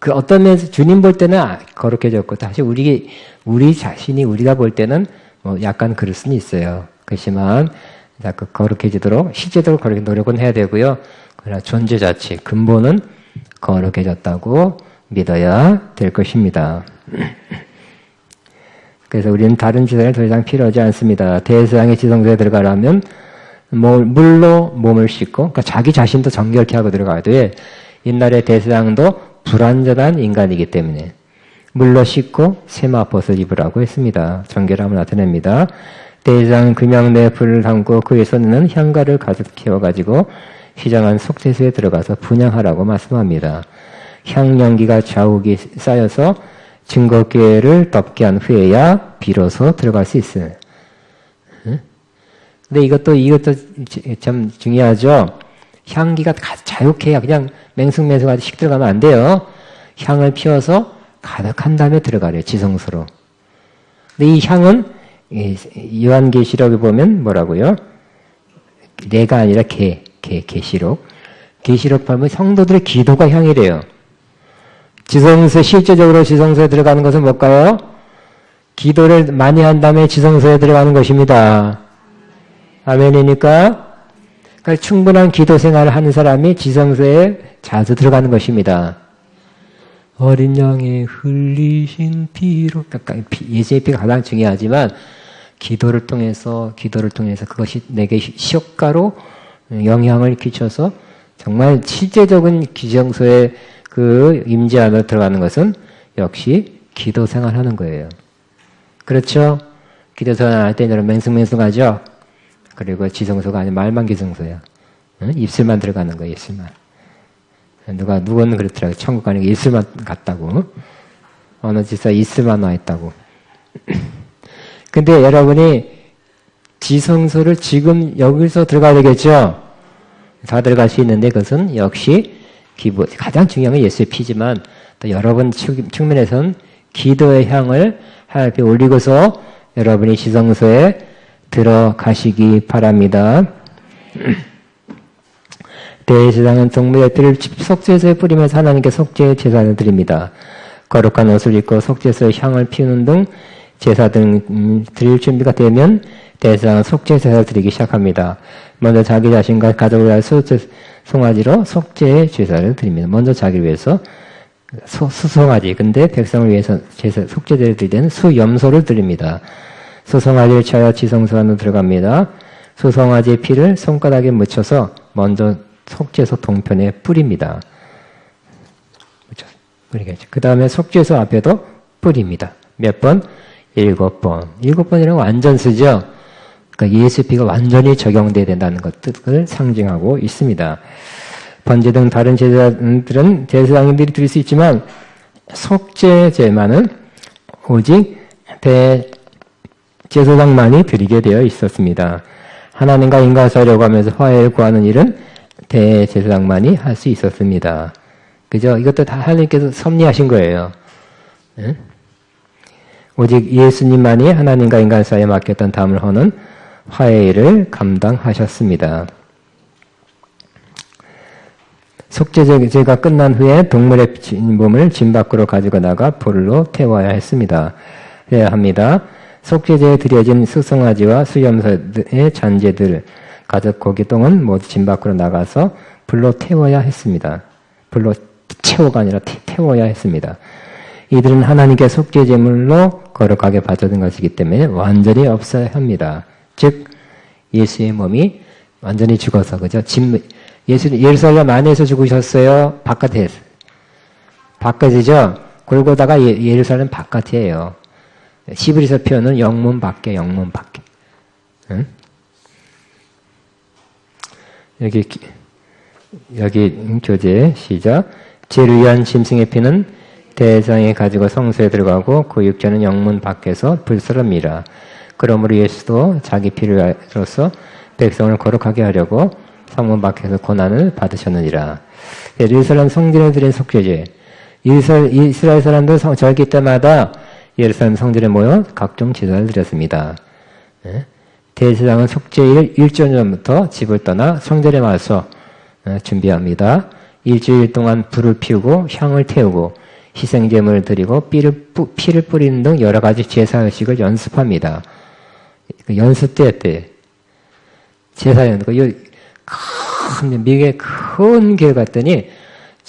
그 어떤 면에서 주님 볼 때는 거룩해졌고, 다시 우리 자신이 우리가 볼 때는 뭐 약간 그럴 수는 있어요. 그렇지만, 자꾸 거룩해지도록, 실제적으로 그렇게 노력은 해야 되고요. 그러나 존재 자체, 근본은 거룩해졌다고 믿어야 될 것입니다. 그래서 우리는 다른 지성을 더 이상 필요하지 않습니다. 대세상의 지성소에 들어가려면 물로 몸을 씻고, 그러니까 자기 자신도 정결케 하고 들어가야 돼. 옛날에 대세상도 불완전한 인간이기 때문에 물로 씻고 세마포를 입으라고 했습니다. 정결함을 나타냅니다. 대세상은 금양내 불을 담고 그의 손에는 향가를 가득 키워가지고 휘장한 속죄소에 들어가서 분향하라고 말씀합니다. 향연기가 자욱이 쌓여서 증거궤를 덮게 한 후에야 비로소 들어갈 수 있어요. 근데 이것도 참 중요하죠. 향기가 자욱해야 그냥 맹숭맹숭하게 씩 들어가면 안 돼요. 향을 피워서 가득한 다음에 들어가래요. 지성소로. 근데 이 향은 요한계시록에 보면 뭐라고요? 내가 아니라 계시록. 계시록 보면 성도들의 기도가 향이래요. 지성소에, 실제적으로 지성소에 들어가는 것은 뭘까요? 기도를 많이 한 다음에 지성소에 들어가는 것입니다. 아멘이니까? 그러니까 충분한 기도 생활을 하는 사람이 지성소에 자주 들어가는 것입니다. 어린 양의 흘리신 피로, 그러니까 예수의 피가 가장 중요하지만, 기도를 통해서 그것이 내게 효과로 영향을 끼쳐서 정말 실제적인 지성소에 그 임재 안으로 들어가는 것은 역시 기도 생활하는 거예요. 그렇죠? 기도 생활할 때 여러분 맹숭맹숭하죠? 그리고 지성소가 아니라 말만 기성소야. 응? 입술만 들어가는 거예요, 입술만. 누구는 그렇더라고요. 천국 가는 게 입술만 갔다고. 어느 집사 입술만 와 있다고. 근데 여러분이 지성소를 지금 여기서 들어가야 되겠죠? 다 들어갈 수 있는데 그것은 역시 가장 중요한 건 예수의 피지만 또 여러분 측면에서는 기도의 향을 하늘 앞에 올리고서 여러분이 지성소에 들어가시기 바랍니다. 대제사장은 동물의 뜰을 속죄소에 뿌리면서 하나님께 속죄 제사를 드립니다. 거룩한 옷을 입고 속죄소에 향을 피우는 등 제사 등 드릴 준비가 되면 대제사장은 속죄 제사를 드리기 시작합니다. 먼저 자기 자신과 가족을 위하여 송아지로 속죄 제사를 드립니다. 먼저 자기를 위해서 수송아지, 근데 백성을 위해서 속죄제를 드릴 때는 수염소를 드립니다. 수송아지를 취하여 지성소 안으로 들어갑니다. 수송아지의 피를 손가락에 묻혀서 먼저 속죄소 동편에 뿌립니다. 그 다음에 속죄소 앞에도 뿌립니다. 몇 번? 7번. 7번이라는 완전수죠. 그러니까 예수의 피가 완전히 적용돼야 된다는 것을 상징하고 있습니다. 번제 등 다른 제사들은 제사장님들이 드릴 수 있지만 속죄제만은 오직 대제사장만이 드리게 되어 있었습니다. 하나님과 인간을 사려고 하면서 화해를 구하는 일은 대제사장만이 할 수 있었습니다. 그죠? 이것도 다 하나님께서 섭리하신 거예요. 응? 오직 예수님만이 하나님과 인간 사이에 맡겼던 담을 허는 화해를 감당하셨습니다. 속죄제가 끝난 후에 동물의 몸을 진 밖으로 가지고 나가 불로 태워야 했습니다. 해야 합니다. 속죄제에 드려진 수송아지와 수염소의 잔재들, 가족 고기똥은 모두 진 밖으로 나가서 불로 태워야 했습니다. 불로 채워가 아니라 태워야 했습니다. 이들은 하나님께 속죄제물로 거룩하게 바쳐진 것이기 때문에 완전히 없어야 합니다. 즉 예수의 몸이 완전히 죽어서, 그죠? 예수는 예루살렘 안에서 죽으셨어요? 바깥에서? 바깥이죠? 골고다가 예루살렘 바깥이에요. 히브리서 표현은 영문 밖에. 응? 여기 교재 시작. 죄를 위한 짐승의 피는 대상에 가지고 성소에 들어가고 그 육체는 영문 밖에서 불사릅니다. 그러므로 예수도 자기 피로서 백성을 거룩하게 하려고 성문 밖에서 고난을 받으셨느니라. 예루살렘 성전에 드린 속죄제. 이스라엘 사람들 절기 때마다 예루살렘 성전에 모여 각종 제사를 드렸습니다. 대제사장은 속죄일 일주일 전부터 집을 떠나 성전에 와서 준비합니다. 일주일 동안 불을 피우고 향을 태우고 희생제물을 드리고 피를 뿌리는 등 여러 가지 제사의식을 연습합니다. 연습 때 제사연 미국의 큰 교회 갔더니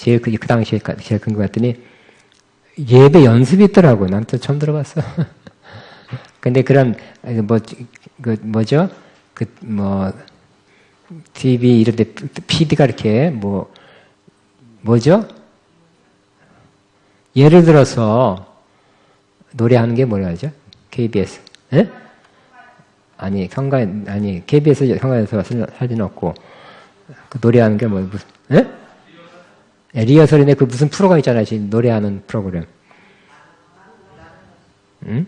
그 당시에 제일 큰 거 갔더니 예배 연습이 있더라고요. 난 또 처음 들어봤어. 근데 그런 TV 이런 데 PD가 이렇게 뭐죠? 예를 들어서 노래하는 게 뭐라 하죠? KBS. 예? KBS 현관에서 사진 없고 그 노래하는 게 무슨? 예? 리허설인데 그 무슨 프로가 있잖아요. 지금 노래하는 프로그램. 응?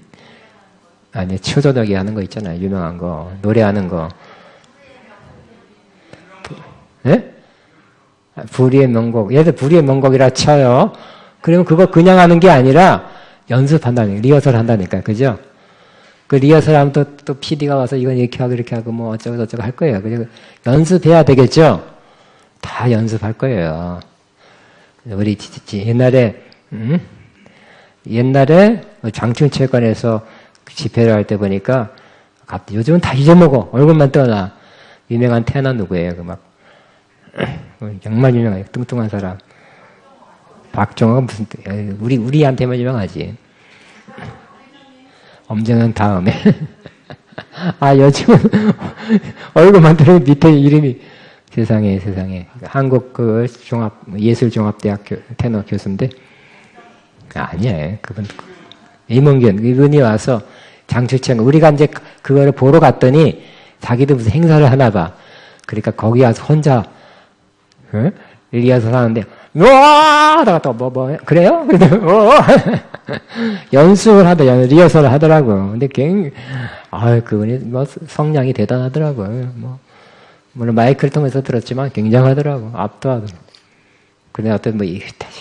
초저녁에 하는 거 있잖아요. 유명한 거. 노래하는 거. 예? 불의의 명곡. 얘들 불의의 명곡이라 쳐요. 그러면 그거 그냥 하는 게 아니라 연습한다니까. 리허설 한다니까. 그죠? 그 리허설 하면 또 PD가 와서 이건 이렇게 하고 이렇게 하고 뭐 어쩌고 저쩌고 할 거예요. 그리고 연습해야 되겠죠? 다 연습할 거예요. 우리 옛날에 장충체육관에서 집회를 할 때 보니까 요즘은 다 잊어먹어. 얼굴만 떠나. 유명한 테너 누구예요? 정말 유명해요. 뚱뚱한 사람. 박정호가 무슨, 우리한테만 유명하지. 엄정은 다음에. 요즘은 얼굴만 들으면 밑에 이름이 세상에. 한국 예술종합대학교 테너 교수인데, 아니에요. 그분, 임원균, 이분이 와서 장충체육관, 우리가 이제 그거를 보러 갔더니 자기도 무슨 행사를 하나 봐. 그러니까 거기 와서 혼자, 리허설 하는데, 하다가 또 그래요? 연습을 리허설을 하더라고. 근데 그분이 성량이 대단하더라고요. 물론 마이크를 통해서 들었지만 굉장하더라고. 압도하더라고. 근데 어떤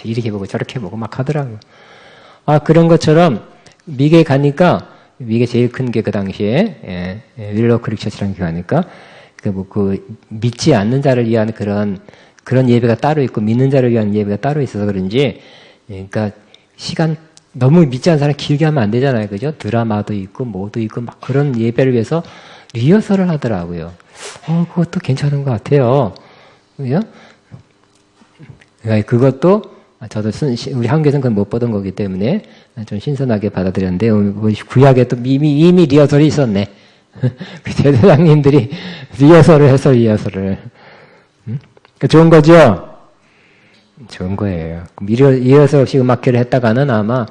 이렇게 보고 저렇게 보고 막 하더라고. 그런 것처럼 미국에 가니까, 미국에 제일 큰 게 그 당시에, 윌로 크릭 처치라는 게 가니까, 믿지 않는 자를 위한 그런 예배가 따로 있고, 믿는 자를 위한 예배가 따로 있어서 그런지, 그러니까, 시간, 너무 믿지 않는 사람 길게 하면 안 되잖아요. 그죠? 드라마도 있고, 뭐도 있고, 막 그런 예배를 위해서 리허설을 하더라고요. 그것도 괜찮은 것 같아요. 그죠? 그러니까 그것도, 저도 우리 한국에서는 그건 못 보던 거기 때문에 좀 신선하게 받아들였는데, 구약에 또 이미 리허설이 있었네. 그 제사장님들이 리허설을 해서 리허설을. 좋은 거죠? 좋은 거예요. 리허설 없이 음악회를 했다가는 아마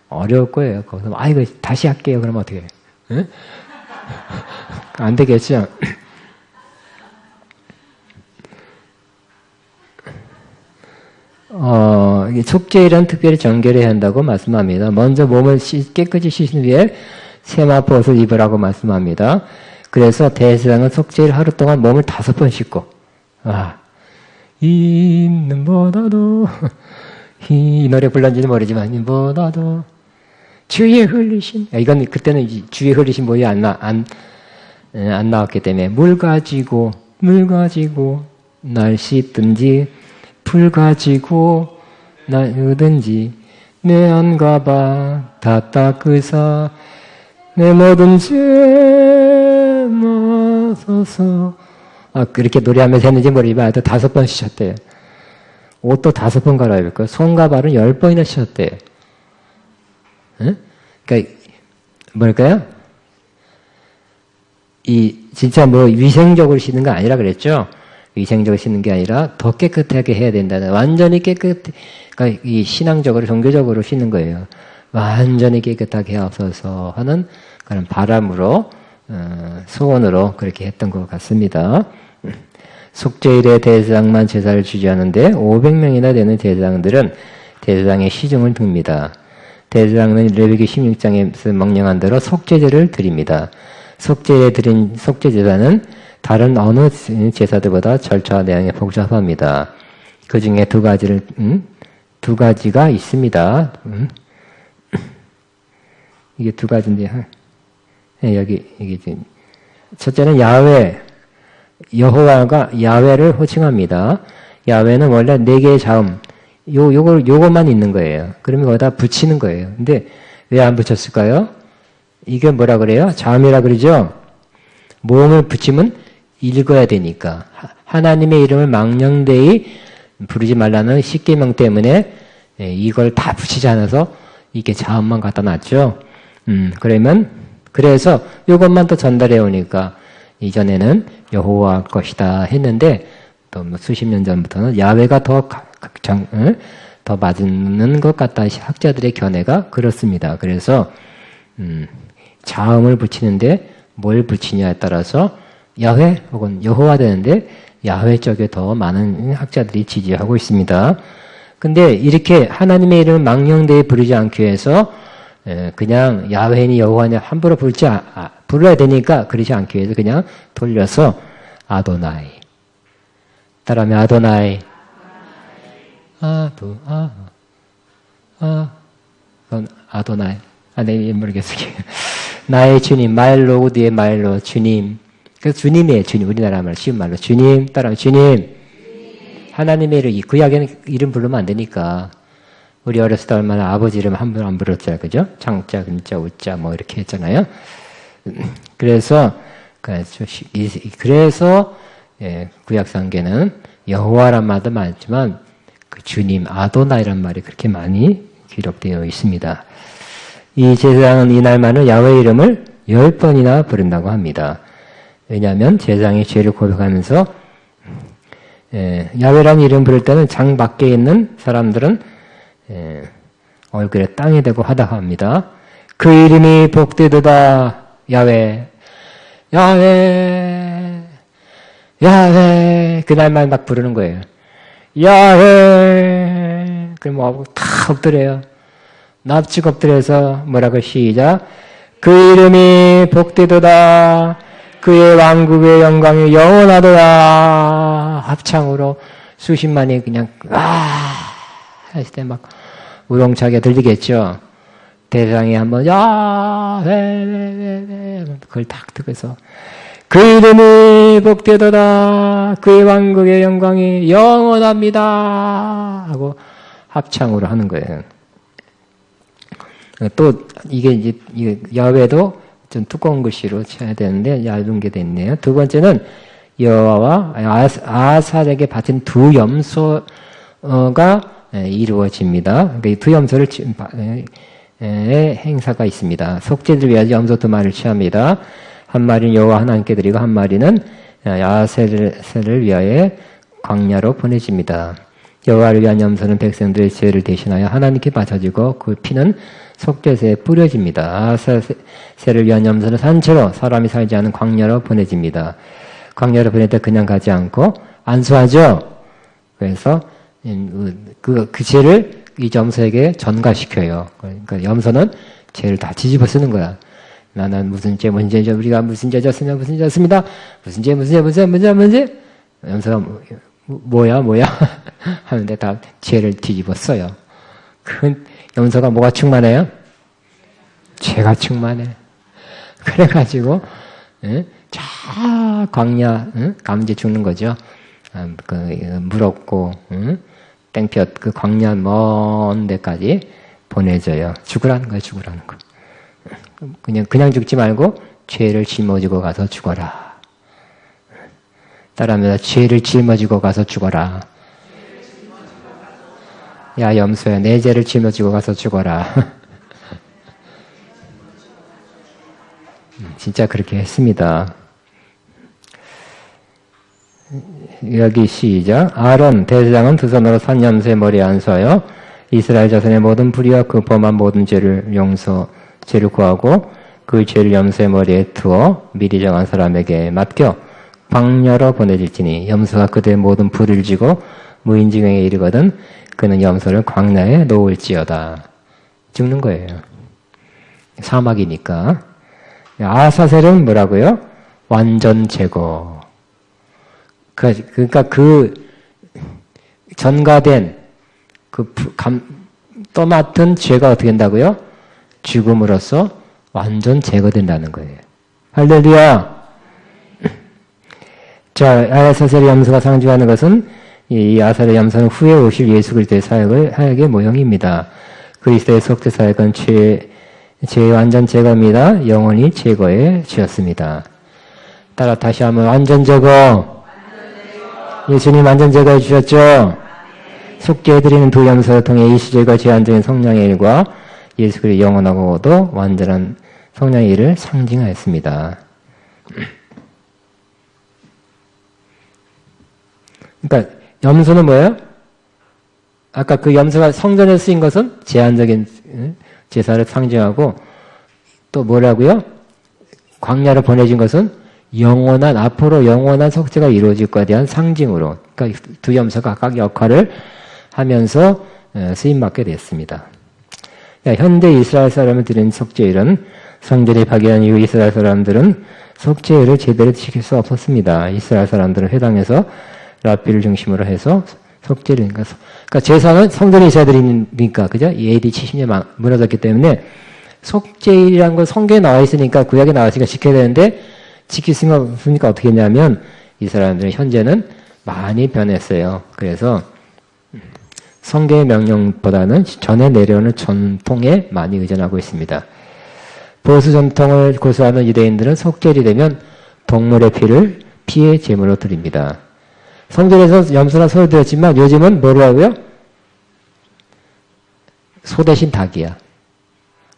어려울 거예요. 거기서, 이거 다시 할게요. 그러면 어떻게 해요? 응? 안 되겠죠? 속죄일은 특별히 정결해야 한다고 말씀합니다. 먼저 몸을 깨끗이 씻은 뒤에 세마포옷을 입으라고 말씀합니다. 그래서 대제사장은 속죄일 하루 동안 몸을 5번 씻고, 있는 보다도, 이 노래 불렀는지는 모르지만, 보다도, 주의 흘리신, 이건 그때는 주의 흘리신 뭐이 안 나왔기 때문에, 물 가지고, 날 씻든지, 불 가지고, 날 으든지, 내 안가봐, 다 닦으사, 내 모든 죄 마소서. 그렇게 노래하면서 했는지 모르지만 하여튼 5번 씻었대요. 옷도 5번 갈아입을까요? 손과 발은 10번이나 씻었대요. 응? 그러니까 뭘까요? 진짜 위생적으로 씻는 거 아니라 그랬죠? 위생적으로 씻는 게 아니라 더 깨끗하게 해야 된다는, 완전히 그러니까 이 신앙적으로, 종교적으로 씻는 거예요. 완전히 깨끗하게 하옵소서 하는 그런 바람으로, 소원으로 그렇게 했던 것 같습니다. 속죄일에 대제사장만 제사를 지지 하는데 500명이나 되는 제사장들은 대제사장의 시중을 둡니다. 대제사장은 레위기 16장에서 명령한 대로 속죄제를 드립니다. 속죄에 드린 속죄제사는 다른 어느 제사들보다 절차와 내용이 복잡합니다. 그 중에 두 가지가 있습니다. 이게 2가지인데, 이게 지금. 첫째는 여호와가 야훼를 호칭합니다. 야훼는 원래 4개의 자음, 요것만 있는 거예요. 그러면 거기다 붙이는 거예요. 근데 왜 안 붙였을까요? 이게 뭐라 그래요? 자음이라 그러죠? 모음을 붙이면 읽어야 되니까. 하나님의 이름을 망령되이 부르지 말라는 십계명 때문에 이걸 다 붙이지 않아서 이게 자음만 갖다 놨죠. 그래서 이것만 또 전달해 오니까 이전에는 여호와 것이다 했는데 또 수십 년 전부터는 야훼가 더 맞는 것 같다. 학자들의 견해가 그렇습니다. 그래서 자음을 붙이는데 뭘 붙이냐에 따라서 야훼 혹은 여호와 되는데 야훼 쪽에 더 많은 학자들이 지지하고 있습니다. 근데 이렇게 하나님의 이름을 망령되이 부르지 않기 위해서 그냥 야훼니 여호와니 함부로 불러야 되니까 그러지 않기 위해서 그냥 돌려서 아도나이. 따라하면 아도나이. 그건 아도나이. 네, 모르겠어요. 나의 주님, 마일로우드의 마일로, 주님. 그 주님이에요, 주님. 우리나라 말, 쉬운 말로. 주님, 따라하면 주님. 하나님의 이름, 구약에는 이름 부르면 안 되니까. 우리 어렸을 때 얼마나 아버지 이름 한 번 안 불렀잖아요. 그죠? 창자, 금자, 우자, 뭐 이렇게 했잖아요. 그래서, 예, 구약성경에는 여호와란 말도 많지만, 그 주님, 아도나이란 말이 그렇게 많이 기록되어 있습니다. 이 제사장은 이날만을 야훼 이름을 10번이나 부른다고 합니다. 왜냐하면 제사장이 죄를 고백하면서 야훼라는 이름 부를 때는 장 밖에 있는 사람들은 얼굴에 땅에 대고 하다가 합니다. 그 이름이 복되도다. 야훼, 야훼, 야훼. 그날만 막 부르는 거예요. 야훼. 그럼 뭐 다 엎드려요. 납치고 엎드려서 뭐라고 시작. 그 이름이 복되도다. 그의 왕국의 영광이 영원하도다. 합창으로 수십만이 그냥 했을 때 막 우렁차게 들리겠죠. 대상이 한번 그걸 딱 듣고서 그 이름이 복되도다. 그의 왕국의 영광이 영원합니다. 하고 합창으로 하는 거예요. 또 이게 야훼도 좀 두꺼운 글씨로 쳐야 되는데 얇은 게 됐네요. 두 번째는 여호와와 아살에게 바친 두 염소가 이루어집니다. 이 두 염소를 행사가 있습니다. 속죄를 위하여 염소 두 마리를 취합니다. 한 마리는 여호와 하나님께 드리고 한 마리는 아셀을 위하여 광야로 보내집니다. 여호와를 위한 염소는 백성들의 죄를 대신하여 하나님께 바쳐지고 그 피는 속죄새에 뿌려집니다. 아셀을 위한 염소는 산채로 사람이 살지 않은 광야로 보내집니다. 광야로 보낼 때 그냥 가지 않고 안수하죠. 그래서 그 죄를 이 염소에게 전가시켜요. 그러니까 염소는 죄를 다 뒤집어 쓰는 거야. 나는 무슨 죄, 우리가 무슨 죄 졌습니다. 무슨 죄 졌습니다. 무슨 죄. 염소가 뭐야? 하는데 다 죄를 뒤집어 써요. 그 염소가 뭐가 충만해요? 죄가 충만해. 그래가지고, 저 광야, 감지 죽는 거죠. 물 없고, 땡볕, 그 광야 먼 데까지 보내줘요. 죽으라는 거예요, 죽으라는 거. 그냥 죽지 말고, 죄를 짊어지고 가서 죽어라. 따라합니다. 죄를 짊어지고 가서 죽어라. 야, 염소야, 내 죄를 짊어지고 가서 죽어라. 진짜 그렇게 했습니다. 여기 시작. 아론 대제사장은 두 손으로 산 염소의 머리에 안수하여 이스라엘 자손의 모든 불의와 그 범한 모든 죄를 구하고 그 죄를 염소의 머리에 두어 미리 정한 사람에게 맡겨 광야로 보내질지니 염소가 그들의 모든 불의를 지고 무인지경에 이르거든 그는 염소를 광야에 놓을지어다. 죽는 거예요. 사막이니까. 아사셀은 뭐라고요? 완전 제거. 그러니까 그 전가된 떠맡은 죄가 어떻게 된다고요? 죽음으로써 완전 제거된다는 거예요. 할렐루야. 자, 아사셀의 염소가 상징하는 것은 이 아사셀의 염소는 후에 오실 예수 그리스도의 사역의 모형입니다. 그리스도의 속죄 사역은 죄의 완전 제거입니다. 영원히 제거해 주셨습니다. 따라 다시 한번 완전 제거. 예수님 완전 제거해 주셨죠? 속죄해드리는 두 염소를 통해 일시적과 제한적인 성령의 일과 예수 그리스도의 영원하고도 완전한 성령의 일을 상징하였습니다. 그러니까 염소는 뭐예요? 아까 그 염소가 성전에 쓰인 것은 제한적인 제사를 상징하고 또 뭐라고요? 광야로 보내진 것은 앞으로 영원한 속죄가 이루어질 것에 대한 상징으로, 그러니까 두 염소가 각각 역할을 하면서 쓰임받게 됐습니다. 현대 이스라엘 사람을 드린 속죄일은 성전이 파괴한 이후 이스라엘 사람들은 속죄일을 제대로 지킬 수 없었습니다. 이스라엘 사람들은 회당에서 랍비를 중심으로 해서 속죄를, 그러니까 제사는 성전에 있어야 되니까, 그죠? AD 70년 무너졌기 때문에 속죄일이라는 건 성경에 나와 있으니까, 구약에 나와 있으니까 지켜야 되는데, 지킬 수가 없으니까 어떻게 했냐면, 이 사람들은 현재는 많이 변했어요. 그래서 성경의 명령보다는 전에 내려오는 전통에 많이 의존하고 있습니다. 보수 전통을 고수하는 유대인들은 속죄일이 되면 동물의 피를 피의 제물로 드립니다. 성전에서 염소나 소를 드렸지만 요즘은 뭐로 하고요? 소 대신 닭이야.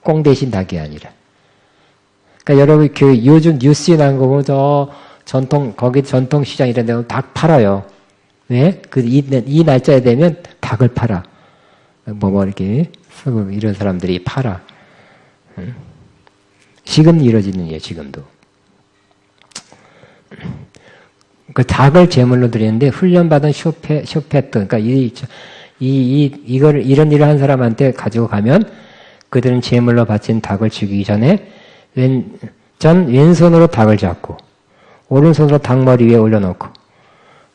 꽁 대신 닭이 아니라. 그러니까 여러분 그 요즘 뉴스에 나온 거 보면 거기 전통 시장 이런 데 닭 팔아요. 왜? 이 날짜에 되면 닭을 팔아. 이렇게 이런 사람들이 팔아. 지금 이루어지는 일이에요, 지금도. 그 닭을 제물로 드리는데 훈련받은 쇼페트, 그러니까 이런 일을 한 사람한테 가지고 가면 그들은 제물로 바친 닭을 죽이기 전에 왼손으로 닭을 잡고 오른손으로 닭 머리 위에 올려놓고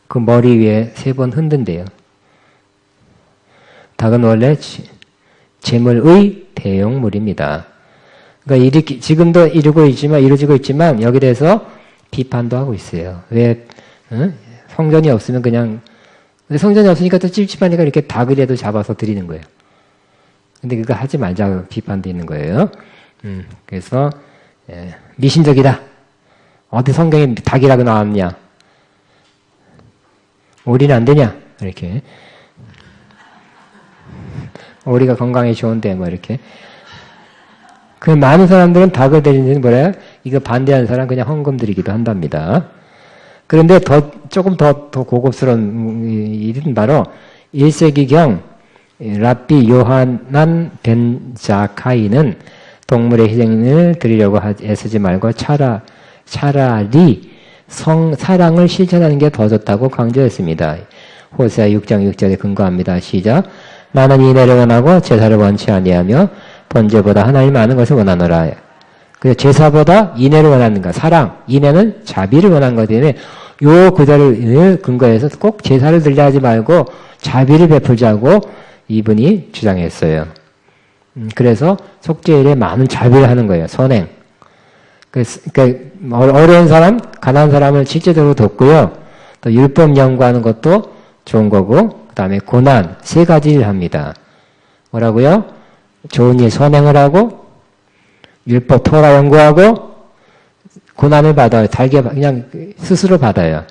그 머리 위에 3번 흔든대요. 닭은 원래 제물의 대용물입니다. 그러니까 지금도 이루어지고 있지만 여기 대해서 비판도 하고 있어요. 왜 성전이 없으면 근데 성전이 없으니까 또 찝찝하니까 이렇게 닭이라도 잡아서 드리는 거예요. 근데 그거 하지 말자고 비판도 있는 거예요. 그래서 미신적이다. 어디 성경에 닭이라고 나왔냐? 오리는 안 되냐? 이렇게. 오리가 건강에 좋은데 이렇게. 그 많은 사람들은 닭을 드리는 뭐래요? 이거 반대하는 사람 그냥 헌금 드리기도 한답니다. 그런데 조금 더 고급스러운 일은 바로 1세기경 랍비 요하난 벤 자카이는 동물의 희생을 드리려고 애쓰지 말고 차라리 사랑을 실천하는 게 더 좋다고 강조했습니다. 호세아 6장 6절에 근거합니다. 시작. 나는 인애를 원하고 제사를 원치 아니하며 번제보다 하나님 아는 것을 원하노라. 그래서 제사보다 인애를 원하는가? 사랑, 인애는 자비를 원하는 거기 때문에 요 구절을 근거해서 꼭 제사를 드리려 하지 말고 자비를 베풀자고 이분이 주장했어요. 그래서 속죄일에 많은 자비를 하는 거예요. 선행. 그러니까 어려운 사람, 가난한 사람을 실제적으로 돕고요. 또 율법 연구하는 것도 좋은 거고, 그 다음에 고난 3가지를 합니다. 뭐라고요? 좋은 일 선행을 하고, 율법 토라 연구하고, 고난을 받아요. 그냥 스스로 받아요.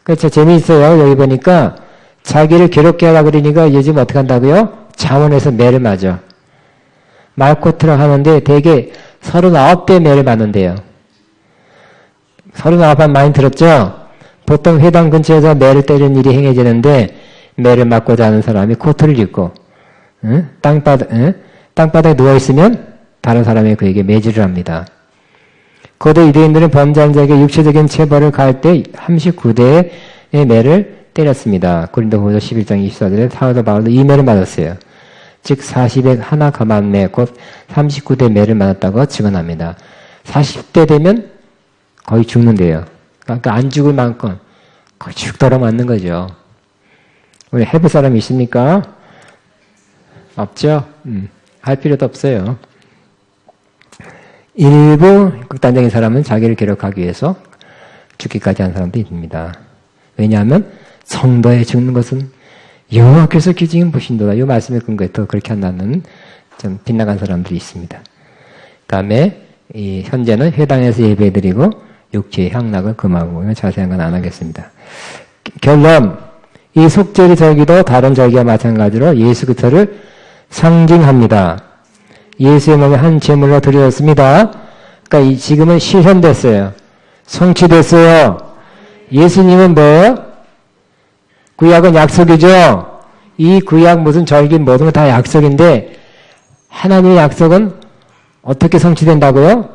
그래서 재미있어요. 여기 보니까 자기를 괴롭게 하려고 그러니까 요즘 어떻게 한다고요? 잠원에서 매를 맞아. 말코트를 하는데 대개 39대 매를 맞는데요. 39번 많이 들었죠? 보통 회당 근처에서 매를 때리는 일이 행해지는데 매를 맞고자 하는 사람이 코트를 입고 땅바닥에 누워있으면 다른 사람이 그에게 매질을 합니다. 고대 유대인들은 범죄자에게 육체적인 체벌을 가할 때 39대의 매를 때렸습니다. 고린도후서 11장 24절에 사도 바울도 이 매를 맞았어요. 즉 40에 하나 감한 매, 곧 39대 매를 맞았다고 증언합니다. 40대 되면 거의 죽는데요. 그러니까 안 죽을 만큼 거의 죽도록 맞는 거죠. 우리 해볼 사람이 있습니까? 없죠? 할 필요도 없어요. 일부 극단적인 사람은 자기를 괴롭히기 위해서 죽기까지 한 사람도 있습니다. 왜냐하면 성도에 죽는 것은 여호와께서 기증인 보신도다. 이 말씀에 근거해 또 그렇게 한다는 좀 빗나간 사람들이 있습니다. 다음에 현재는 회당에서 예배드리고 육체의 향락을 금하고 자세한 건 안 하겠습니다. 결론, 이 속죄리 절기도 다른 절기와 마찬가지로 예수 그리스도를 상징합니다. 예수의 몸에 한 제물로 드려졌습니다. 그러니까 지금은 실현됐어요. 성취됐어요. 예수님은 뭐예요? 구약은 약속이죠. 이 구약 무슨 절기 모든 건 다 약속인데 하나님의 약속은 어떻게 성취된다고요?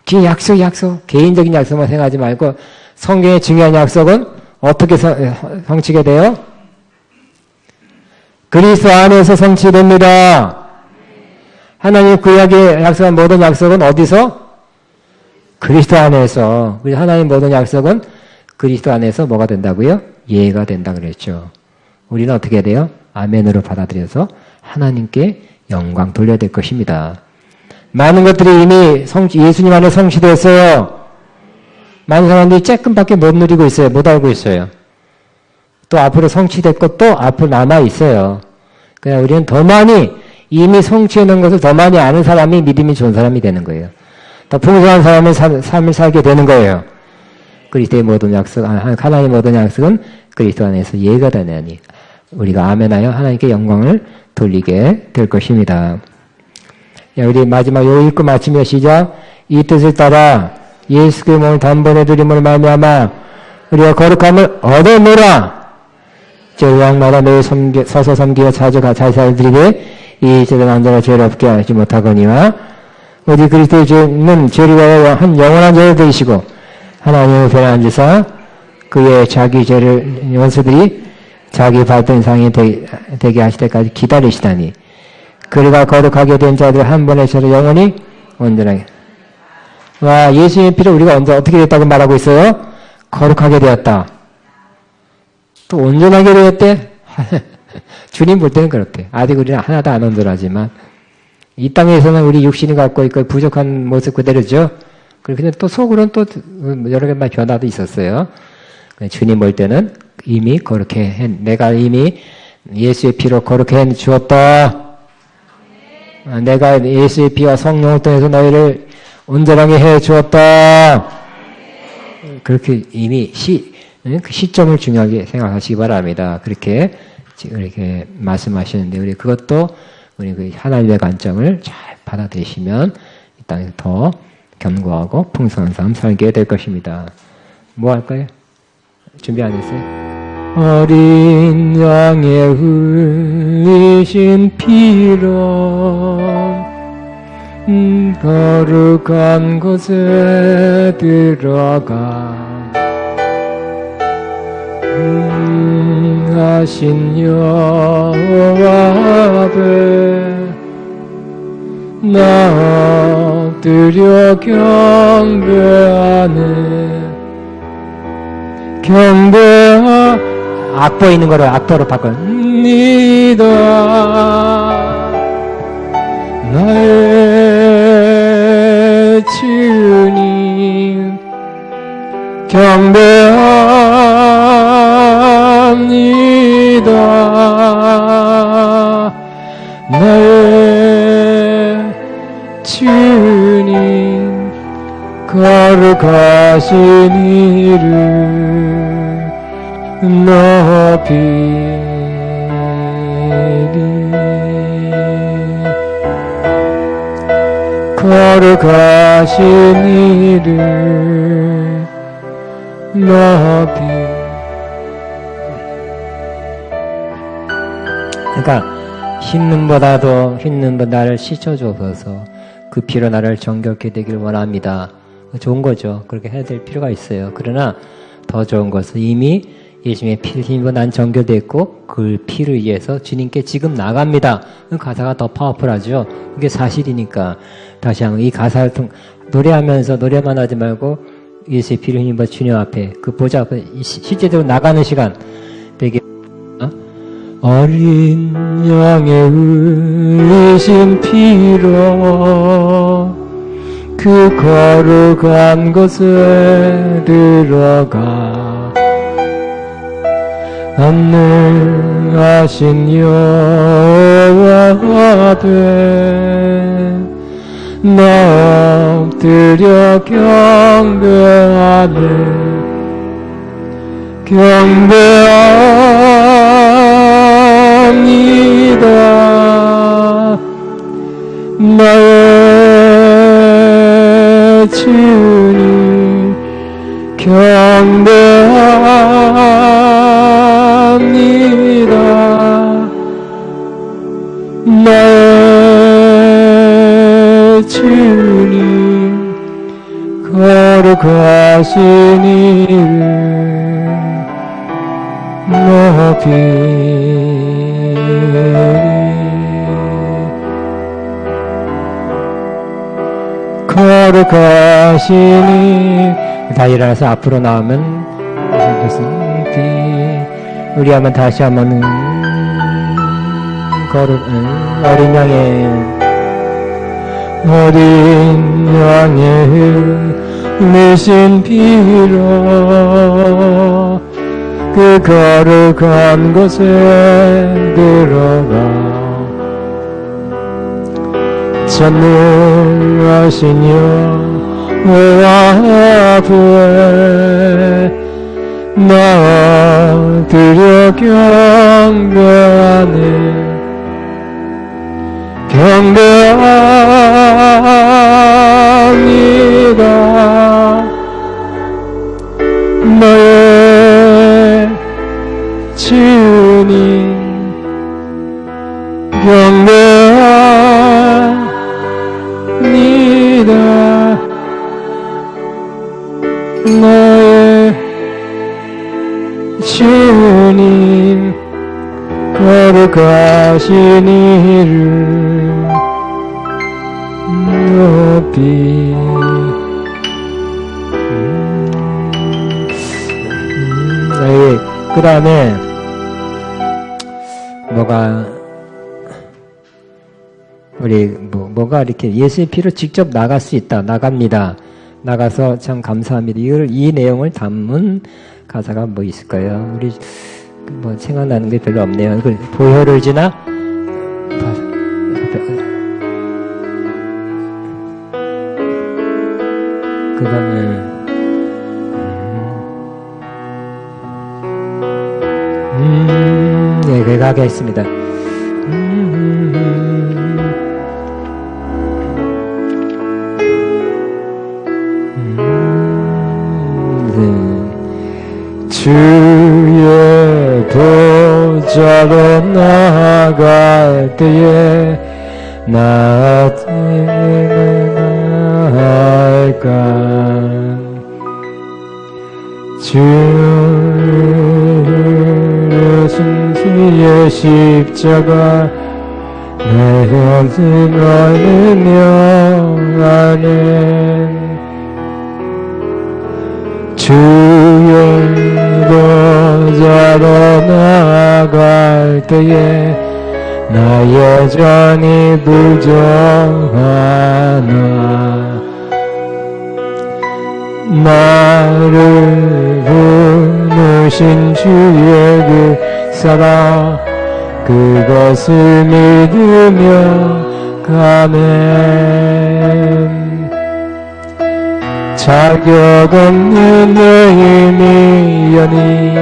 그 약속 개인적인 약속만 생각하지 말고 성경의 중요한 약속은 어떻게 성취가 돼요? 그리스도 안에서 성취됩니다. 하나님 구약에 약속한 모든 약속은 어디서? 그리스도 안에서. 그래서 하나님 모든 약속은 그리스도 안에서 뭐가 된다고요? 예가 된다 그랬죠. 우리는 어떻게 해야 돼요? 아멘으로 받아들여서 하나님께 영광 돌려야 될 것입니다. 많은 것들이 이미 예수님 안에 성취됐어요. 많은 사람들이 조금밖에 못 누리고 있어요. 못 알고 있어요. 또 앞으로 성취될 것도 앞으로 남아 있어요. 그냥 우리는 더 많이 이미 성취해 놓은 것을 더 많이 아는 사람이 믿음이 좋은 사람이 되는 거예요. 더 풍성한 사람의 삶을 살게 되는 거예요. 그리스도의 모든 약속, 하나님의 모든 약속은 그리스도 안에서 예가 되나니 우리가 아멘하여 하나님께 영광을 돌리게 될 것입니다. 우리 마지막 요 읽고 마치며 시작. 이 뜻을 따라 예수의 몸을 단번에 드림으로 말미암아 우리가 거룩함을 얻어노라. 제왕마다 매일 서서 섬기어 자사를 드리되 이 제단 남자가 죄를 없게 하지 못하거니와 우리 그리스도의 죄는 죄를 위하여 한 영원한 죄를 되시고 하나님의 편에 앉으사 그의 자기 죄를 원수들이 자기 밟던 상이 되게 하실 때까지 기다리시다니 그리가 거룩하게 된 자들 한 번의 죄를 영원히 온전하게. 와, 예수의 피로 우리가 언제 어떻게 됐다고 말하고 있어요? 거룩하게 되었다. 또 온전하게 되었대? 주님 볼 때는 그렇대. 아직 우리는 하나도 안 온전하지만 이 땅에서는 우리 육신이 갖고 있고 부족한 모습 그대로죠. 근데 또 속으로는 또 여러 개만 변화도 있었어요. 주님 볼 때는 이미 거룩해 내가 이미 예수의 피로 거룩해 주었다. 내가 예수의 피와 성령을 통해서 너희를 온전하게 해 주었다. 그렇게 이미 그 시점을 중요하게 생각하시기 바랍니다. 그렇게 이렇게 말씀하시는데 우리 그것도 우리 그 하나님의 관점을 잘 받아들이시면 이 땅에서 더 견고하고 풍성한 삶 살게 될 것입니다. 뭐 할까요? 준비 안 했어요? 어린 양의 흘리신 피로 거룩한 곳에 들어가 하신 여호와 앞에 나 엎드려 경배하 악보 있는 거를 악보로 바꿔 니다 나의 주님 경배합니다 나의 주님 거룩하신 이름 높이리 거룩하신 이름 높이. 그러니까 흰 눈보다를 씻어줘서 그 피로 나를 정결케 되길 원합니다. 좋은 거죠. 그렇게 해야 될 필요가 있어요. 그러나 더 좋은 것은 이미 예수님의 피를 힘입어 난 정결됐고 그 피를 위해서 주님께 지금 나갑니다. 그 가사가 더 파워풀하죠. 그게 사실이니까 다시 한번 이 가사를 노래하면서 노래만 하지 말고 예수의 피를 힘입어 주님 앞에 그 보좌 앞에 실제로 나가는 시간 되게 어린 양의 흘리신 피로 그 거룩한 곳에 들어가 안능하신 여호와 앞에 나 엎드려 경배합니다 나의 주님 경배합니다 나의 주님 거룩하신 이름 높이리 거룩하시니 다 일어나서 앞으로 나오면 우리 한번 다시 한번 어린 양의 흘리신 피로 그 거룩한 곳에 들어가 전능하신 여호와 앞에 나아드려 경배하네 경배합니다 너의 주님 경배합니다 너의 주님 거룩하신 이름 높이 그 다음에 뭐가 이렇게 예수의 피로 직접 나갈 수 있다 나갑니다 나가서 참 감사합니다 이 내용을 담은 가사가 뭐 있을까요? 우리 뭐 생각나는 게 별로 없네요. 보혈을 지나 그다음에 네, 그거 하겠습니다. 주의 보좌로 나아갈 때에 나 어찌나 할까 주의 순수의 십자가 내 영생을 명하네 주의 보좌로 나아갈 때에 나 여전히 부정하나 나를 부르신 주의 그 사랑 그것을 믿으며 가면 자격 없는 내 힘이 여니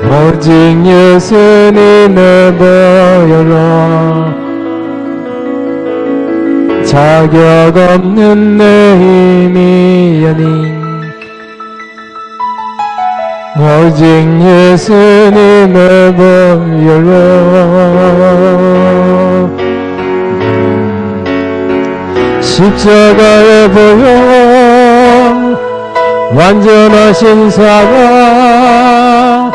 오직 예수님의 보혈로 자격 없는 내 힘이 여니 오직 예수님의 보혈로 십자가의 보혈 완전하신 사랑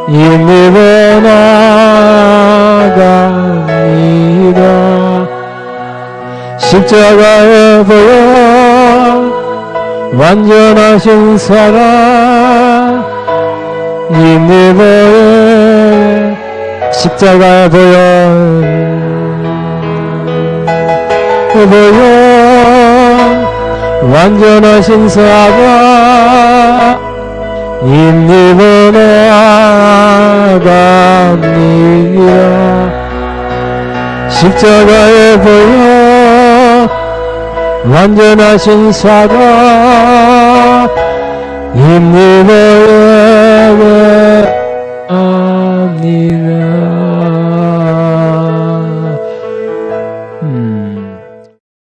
힘입어 나아갑니다 십자가의 보혈 완전하신 사랑 힘입어 십자가의 보혈 완전하신 사랑 힘입어 나아갑니다 십자가의 보혈 완전하신 사랑 힘입어